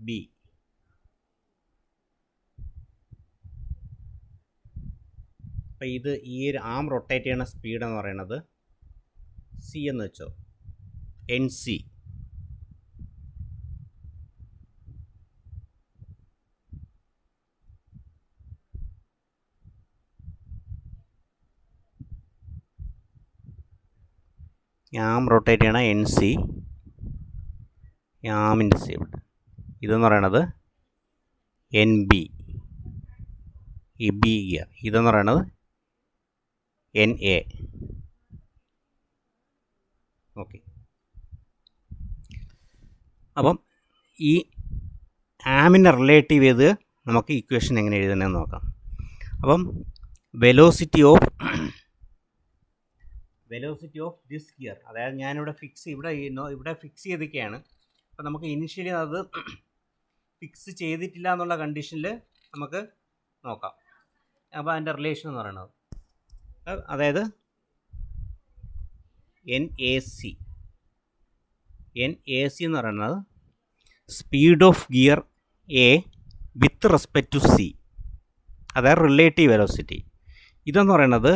ബി. അപ്പോൾ ഇത് ഈ ഒരു ആം റൊട്ടേറ്റ് ചെയ്യുന്ന സ്പീഡ് എന്ന് പറയുന്നത് സി എന്ന് വെച്ചോ, എൻ സി. ആം റൊട്ടേറ്റ് ചെയ്യണ എൻ സി, ആമിൻ്റെ സി. ഇതെന്ന് പറയണത് എൻ ബി, ഈ ബി ഗിയർ. ഇതെന്ന് പറയണത് എൻ എ. ഓക്കെ. അപ്പം ഈ ആമിനെ റിലേറ്റീവ് ചെയ്ത് നമുക്ക് ഇക്വേഷൻ എങ്ങനെ എഴുതണമെന്ന് നോക്കാം. അപ്പം വെലോസിറ്റി ഓഫ് ദിസ് ഗിയർ, അതായത് ഞാനിവിടെ ഇവിടെ ഫിക്സ് ചെയ്തിരിക്കുകയാണ്. അപ്പം നമുക്ക് ഇനിഷ്യലി അത് ഫിക്സ് ചെയ്തിട്ടില്ല എന്നുള്ള കണ്ടീഷനിൽ നമുക്ക് നോക്കാം. അപ്പോൾ അതിൻ്റെ റിലേഷൻ എന്ന് പറയുന്നത്, അതായത് എൻ എ സി എന്ന് പറയുന്നത് speed of gear A with respect to C, അതായത് റിലേറ്റീവ് വെലോസിറ്റി. ഇതെന്ന് പറയുന്നത്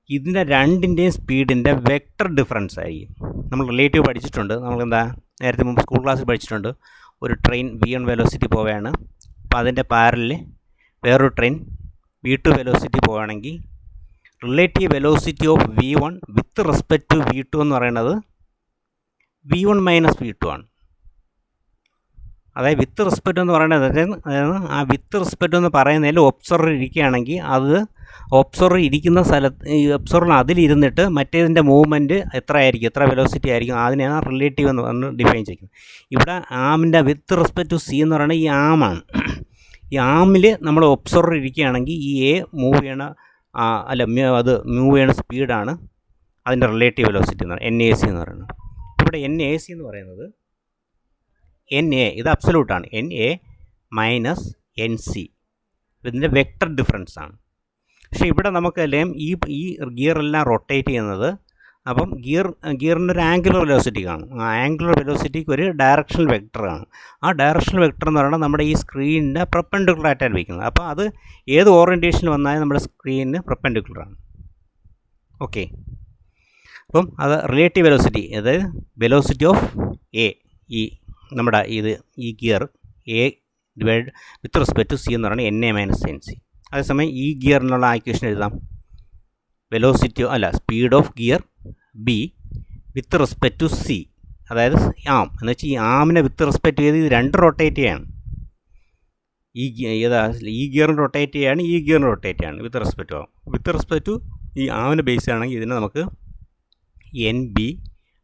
ഇതിൻ്റെ രണ്ടിൻ്റെയും സ്പീഡിൻ്റെ വെക്ടർ ഡിഫറൻസ് ആയിരിക്കും. നമ്മൾ റിലേറ്റീവ് പഠിച്ചിട്ടുണ്ട്. നമ്മളെന്താ നേരത്തെ മുമ്പ് സ്കൂൾ ക്ലാസ്സിൽ പഠിച്ചിട്ടുണ്ട്. ഒരു ട്രെയിൻ v1 വെലോസിറ്റി പോവുകയാണ്. അപ്പോൾ അതിൻ്റെ പാരലിൽ വേറൊരു ട്രെയിൻ v2 വെലോസിറ്റി പോവുകയാണെങ്കിൽ relative velocity of v1 with respect to v2 എന്ന് പറയുന്നത് v1 മൈനസ് v2 ആണ്. അതായത് വിത്ത് റെസ്പെക്റ്റ് എന്ന് പറയുന്നത്, അതായത് ആ വിത്ത് റെസ്പെക്റ്റ് എന്ന് പറയുന്നതിൽ ഒബ്സർവർ ഇരിക്കുകയാണെങ്കിൽ അത് ഒബ്സർവർ ഇരിക്കുന്ന സ്ഥലത്ത്, ഈ ഒബ്സർവർ അതിലിരുന്നിട്ട് മറ്റേതിൻ്റെ മൂവ്മെൻറ്റ് എത്ര വെലോസിറ്റി ആയിരിക്കും, അതിനെയാണ് റിലേറ്റീവ് എന്ന് പറഞ്ഞ് ഡിഫൈൻ ചെയ്യുന്നത്. ഇവിടെ ആമിൻ്റെ വിത്ത് റെസ്പെക്റ്റ് ടു സി എന്ന് പറയുന്നത് ഈ ആമാണ്. ഈ ആമിൽ നമ്മൾ ഒബ്സർവർ ഇരിക്കുകയാണെങ്കിൽ ഈ എ മൂവ് ചെയ്യണ അത് മൂവ് ചെയ്യണ സ്പീഡാണ് അതിൻ്റെ റിലേറ്റീവ് വെലോസിറ്റി എന്ന് പറയുന്നത്, എൻ എ സി എന്ന് പറയുന്നത്. ഇവിടെ എൻ എ സി എന്ന് പറയുന്നത് എൻ എ, ഇത് അബ്സല്യൂട്ടാണ്, N A minus N C, ഇതിൻ്റെ വെക്ടർ ഡിഫറൻസ് ആണ്. പക്ഷേ ഇവിടെ നമുക്കെല്ലാം ഈ ഗിയറെല്ലാം റൊട്ടേറ്റ് ചെയ്യുന്നത്, അപ്പം ഗിയറിൻ്റെ ഒരു ആംഗുലർ വെലോസിറ്റി കാണും. ആ ആംഗുലർ വെലോസിറ്റിക്ക് ഒരു ഡയറക്ഷണൽ വെക്ടർ കാണും. ആ ഡയറക്ഷണൽ വെക്ടർ എന്ന് പറയുന്നത് നമ്മുടെ ഈ സ്ക്രീനിൻ്റെ പെർപെൻഡിക്കുലർ ആയിട്ടാണ് വയ്ക്കുന്നത്. അപ്പോൾ അത് ഏത് ഓറിയൻറ്റേഷനിൽ വന്നാലും നമ്മുടെ സ്ക്രീനിന് പെർപെൻഡിക്കുലറാണ്. ഓക്കെ. അപ്പം അത് റിലേറ്റീവ് വെലോസിറ്റി, അതായത് വെലോസിറ്റി ഓഫ് എ, ഈ നമ്മുടെ ഈ gear A divide with respect to C എന്ന് പറയുന്നത് N A minus N C. അതേസമയം ഈ ഗിയറിനുള്ള ഇക്വേഷൻ എഴുതാം, speed of gear B with respect to C, അതായത് ആം എന്ന് വെച്ചാൽ ഈ ആമിനെ വിത്ത് റെസ്പെക്റ്റ് ചെയ്ത് ഇത് രണ്ട് റൊട്ടേറ്റ് ചെയ്യാണ്. ഈ ഗിയറിന് റൊട്ടേറ്റ് ചെയ്യാണ്, ഈ ഗിയറിന് റൊട്ടേറ്റ് ചെയ്യാണ് വിത്ത് റെസ്പെക്റ്റ് ടു ഈ ആമിന് ബേസ് ആണെങ്കിൽ ഇതിനെ നമുക്ക് N B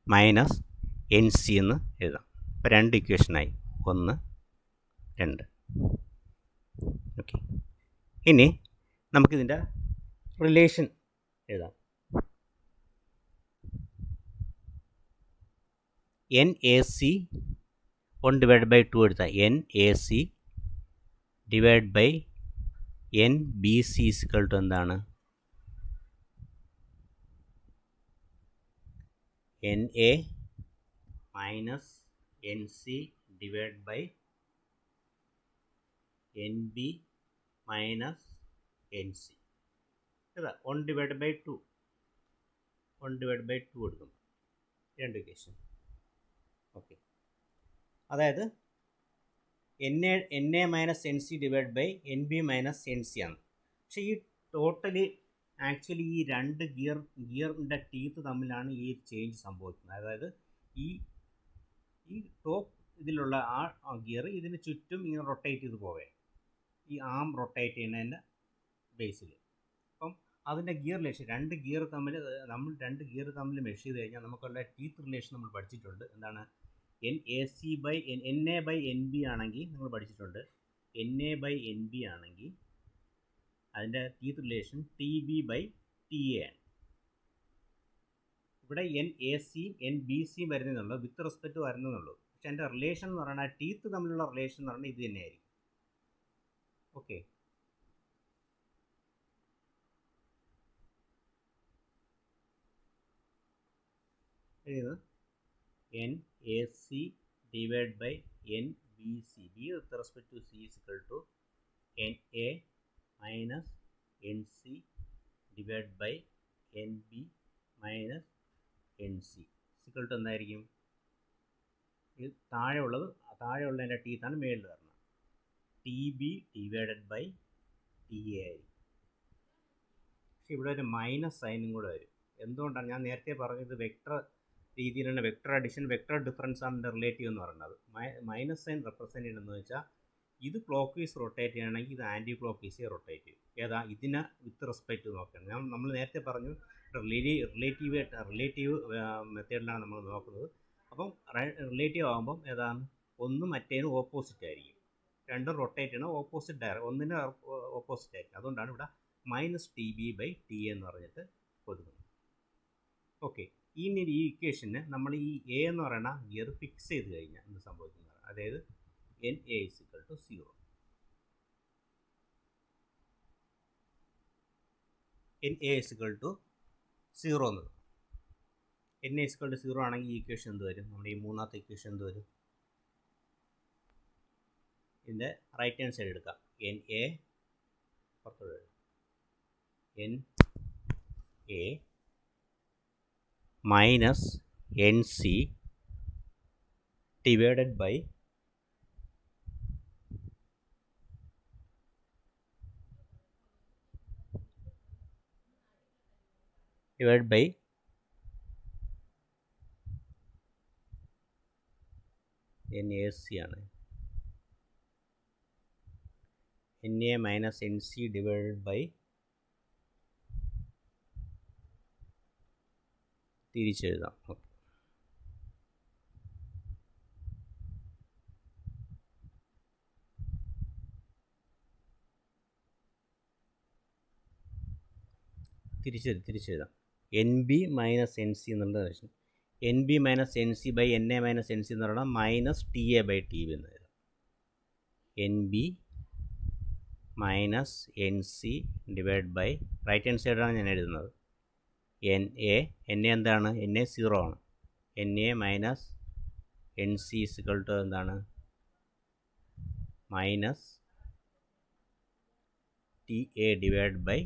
minus N C എന്ന് എഴുതാം. അപ്പോൾ രണ്ട് ഇക്വേഷനായി, 1, 2. ഓക്കെ. ഇനി നമുക്കിതിൻ്റെ റിലേഷൻ എഴുതാം. എൻ എ സി 1/2 എടുത്താൽ N A C divide by N B C equal to എന്താണ്, N A minus N C divide by N B minus N C. ഇതാ 1/2 എടുക്കും, രണ്ട് ഇക്വേഷൻ. ഓക്കെ. അതായത് N A minus N C divide by N B minus N C ആണ്. പക്ഷേ ഈ ടോട്ടലി ആക്ച്വലി ഈ രണ്ട് ഗിയറിൻ്റെ ടീത്ത് തമ്മിലാണ് ഈ ചേഞ്ച് സംഭവിക്കുന്നത്. അതായത് ഈ ടോപ്പ് ഇതിലുള്ള ആ ഗിയർ ഇതിന് ചുറ്റും ഇങ്ങനെ റൊട്ടേറ്റ് ചെയ്ത് പോവേ, ഈ ആം റൊട്ടേറ്റ് ചെയ്യുന്നതിൻ്റെ ബേസിൽ. അപ്പം അതിൻ്റെ ഗിയർ റിലേഷൻ, രണ്ട് ഗിയർ തമ്മിൽ മെഷ് ചെയ്ത് കഴിഞ്ഞാൽ നമുക്കുള്ള ടീത്ത് റിലേഷൻ നമ്മൾ പഠിച്ചിട്ടുണ്ട്. എന്താണ്, N A C by N A by N B ആണെങ്കിൽ നമ്മൾ പഠിച്ചിട്ടുണ്ട്, N A by N B ആണെങ്കിൽ അതിൻ്റെ teeth relation T B by T A ആണ്. ഇവിടെ എൻ എ സിയും എൻ ബി സിയും വരുന്നതെന്നുള്ളൂ, വിത്ത് റെസ്പെക്റ്റ് വരുന്നതെന്നുള്ളൂ. പക്ഷെ അതിൻ്റെ റിലേഷൻ എന്ന് പറയുന്നത് ടീത്ത് തമ്മിലുള്ള റിലേഷൻ എന്ന് പറയുന്നത് ഇത് തന്നെയായിരിക്കും. ഓക്കെ. എഴുതുന്നത് N A C divide by N BC. B with respect to C is equal to NA minus NC divided by NB minus NC is equal to എന്തായിരിക്കും? ഇത് താഴെയുള്ളതിൻ്റെ ടീത്താണ് മേളിൽ വരുന്നത്. TB ഡിവൈഡഡ് ബൈ TA ആയിരിക്കും. പക്ഷെ ഇവിടെ ഒരു മൈനസ് സൈനും കൂടെ വരും. എന്തുകൊണ്ടാണ്? ഞാൻ നേരത്തെ പറഞ്ഞത് വെക്ടർ രീതിയിലാണ് വെക്ടർ അഡിഷൻ, വെക്ടർ ഡിഫറൻസ് ആണ് റിലേറ്റീവ് എന്ന് പറയുന്നത്. മൈനസ് സൈൻ റെപ്രസെൻറ്റ് ചെയ്യുന്നതെന്ന് വെച്ചാൽ ഇത് ക്ലോക്ക് വൈസ് റൊട്ടേറ്റ് ചെയ്യണമെങ്കിൽ ഇത് ആൻറ്റി ക്ലോക്ക് വൈസ് റൊട്ടേറ്റ് ചെയ്യും. ഏതാ? ഇതിനെ വിത്ത് റെസ്പെക്റ്റ് നോക്കണം. നമ്മൾ നേരത്തെ പറഞ്ഞു റിലേറ്റീവ് മെത്തേഡിലാണ് നമ്മൾ നോക്കുന്നത്. അപ്പം റിലേറ്റീവ് ആകുമ്പം ഏതാണ്? ഒന്ന് മറ്റേതിന് ഓപ്പോസിറ്റ് ആയിരിക്കും. രണ്ടും റൊട്ടേറ്റ് ചെയ്യണം ഓപ്പോസിറ്റ് ഒന്നിന് ഓപ്പോസിറ്റ് ആയിരിക്കും. അതുകൊണ്ടാണ് ഇവിടെ -TB/TA എന്ന് പറഞ്ഞിട്ട് കൊടുക്കുന്നത്. ഓക്കെ, ഈ ഇക്വേഷന് നമ്മൾ ഈ എ എന്ന് പറയുന്ന ഗിയർ ഫിക്സ് ചെയ്ത് കഴിഞ്ഞാൽ എന്ത് സംഭവിക്കുന്നത്? അതായത് NA is equal to 0. NA is equal to 0 എന്ന്. NA is equal to 0 ആണെങ്കിൽ ഈ ഇക്വേഷൻ എന്ത് വരും? നമ്മുടെ ഈ മൂന്നാമത്തെ ഇക്വേഷൻ എന്ത് വരും? ഇതിൻ്റെ റൈറ്റ് ഹാൻഡ് സൈഡ് എടുക്കാം. NA പുറത്തോട്ട് NA minus NC divided by NAC ആണ്. NA minus NC divided by തിരിച്ചെഴുതാം. ഓക്കെ, തിരിച്ചെഴുതാം. NB മൈനസ് NC എന്നുള്ളത് വെച്ചാൽ NB minus NC by NA minus NC എന്ന് പറയുന്നത് -TA/TB എന്ന് എഴുതാം. NB minus NC divide by right hand സൈഡാണ് ഞാൻ എഴുതുന്നത്. NA എന്താണ്? NA 0 ആണ്. NA minus NC equal to എന്താണ്? Minus TA divide by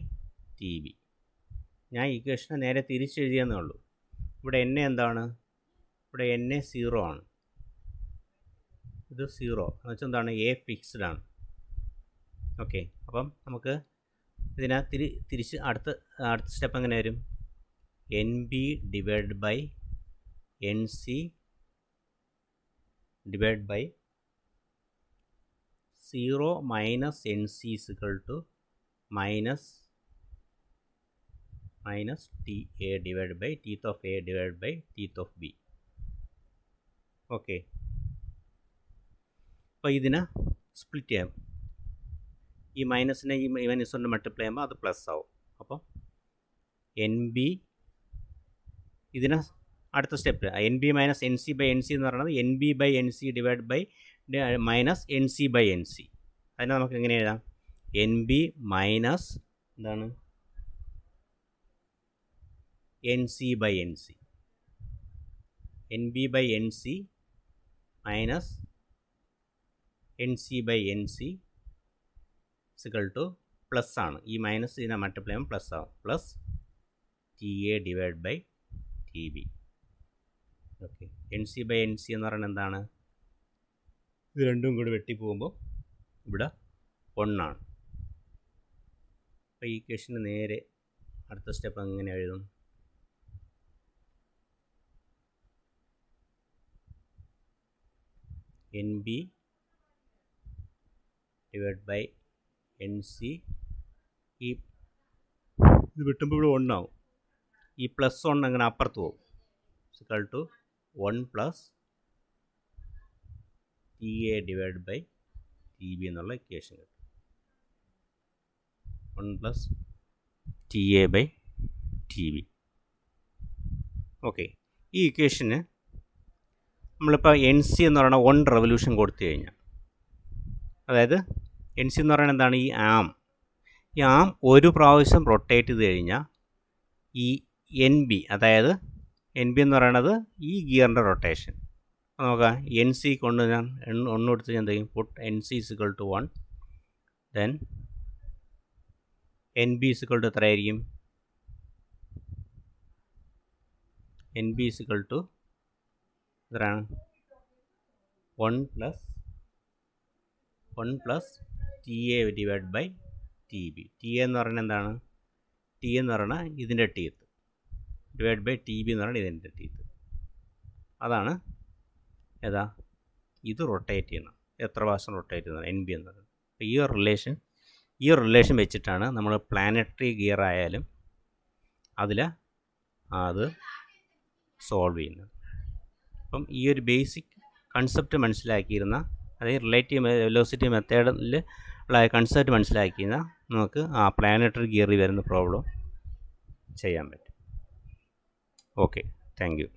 TB. ഞാൻ ഇക്വേഷനെ നേരെ തിരിച്ചെഴുതിയെന്നേ ഉള്ളൂ. ഇവിടെ NA എന്താണ്? ഇവിടെ NA 0 ആണ്. ഇത് 0 എന്ന് വെച്ചാൽ എന്താണ്? A ഫിക്സ്ഡ് ആണ്. ഓക്കെ, അപ്പം നമുക്ക് ഇതിനെ തിരിച്ച് അടുത്ത സ്റ്റെപ്പ് എങ്ങനെ വരും? NB divide by NC divide by 0 minus NC equal to minus TA divide by teeth of A divide by teeth of B. Okay, അപ്പോൾ ഇതിനെ സ്പ്ലിറ്റ് ചെയ്യാം. ഈ മൈനസിനെ ഈ മൈനസ് കൊണ്ട് മൾട്ടിപ്ലൈ ചെയ്യുമ്പോൾ അത് പ്ലസ് ആവും. അപ്പോൾ NB ഇതിന് അടുത്ത സ്റ്റെപ്പ് NB മൈനസ് NC/NC എന്ന് പറയുന്നത് NB/NC divide by minus NC/NC. അതിനെ നമുക്ക് എങ്ങനെ എഴുതാം? NB മൈനസ് എന്താണ്? NC/NC. NB/NC minus NC/NC equal two plus ആണ്. ഈ മൈനസ് ഇതിനെ മൾട്ടിപ്ലൈ ചെയ്യുമ്പോൾ പ്ലസ് ആവും. Plus TA divide by TB. Okay, NC/NC എന്ന് പറയുന്നത് എന്താണ്? ഇത് രണ്ടും കൂടി വെട്ടിപ്പോകുമ്പോൾ ഇവിടെ 1 ആണ്. അപ്പോൾ ഈ ഇക്വേഷന് നേരെ അടുത്ത സ്റ്റെപ്പ് എങ്ങനെ എഴുതും? NB divide by NC. ഈ ഇത് വെട്ടുമ്പോൾ ഇവിടെ 1 ആവും. ഈ പ്ലസ് 1 അങ്ങനെ അപ്പുറത്ത് പോകും. Equal to 1 plus TA divide by TB എന്നുള്ള ഇക്വേഷൻ കിട്ടും. 1 പ്ലസ് TA/TB. ഓക്കെ, ഈ ഇക്വേഷന് നമ്മളിപ്പോൾ NC എന്ന് പറയുന്ന 1 റെവല്യൂഷൻ കൊടുത്തു കഴിഞ്ഞാൽ, അതായത് NC എന്ന് പറയുന്നത് എന്താണ്? ഈ ആം ഒരു പ്രാവശ്യം റൊട്ടേറ്റ് ചെയ്ത് കഴിഞ്ഞാൽ ഈ NB, അതായത് NB എന്ന് പറയുന്നത് ഈ ഗിയറിൻ്റെ റൊട്ടേഷൻ, നോക്കാം. എൻ സി കൊണ്ട് ഞാൻ 1 കൊടുത്ത് ഞാൻ എന്ത് ചെയ്യും, put N C is equal to 1, then N B is equal to എത്ര ആയിരിക്കും, എൻ ബി ഇസിക്വൽ ടു എത്രയാണ്, 1 plus T A divide by T B. T A എന്ന് പറയുന്നത് എന്താണ്, ടി എന്ന് പറയുന്നത് ഇതിൻ്റെ teeth divide by T B എന്ന് പറയുന്നത് ഇതിൻ്റെ ടീത്ത്. അതാണ് ഏതാ, ഇത് റൊട്ടേറ്റ് ചെയ്യണം, എത്ര പ്രാവശ്യം റൊട്ടേറ്റ് ചെയ്യുന്നത്, എൻ ബി എന്ന് പറയുന്നത്. അപ്പോൾ ഈ റിലേഷൻ വെച്ചിട്ടാണ് നമ്മൾ പ്ലാനറ്ററി ഗിയർ ആയാലും അതിൽ അത് സോൾവ് ചെയ്യുന്നത്. അപ്പം ഈ ഒരു ബേസിക് കൺസെപ്റ്റ് മനസ്സിലാക്കിയിരുന്ന, അതായത് റിലേറ്റീവ് വെലോസിറ്റി മെത്തേഡിൽ ഉള്ള കൺസെപ്റ്റ് മനസ്സിലാക്കിയിരുന്ന നമുക്ക് ആ പ്ലാനറ്ററി ഗിയറിൽ വരുന്ന പ്രോബ്ലം ചെയ്യാൻ പറ്റും. Okay, thank you.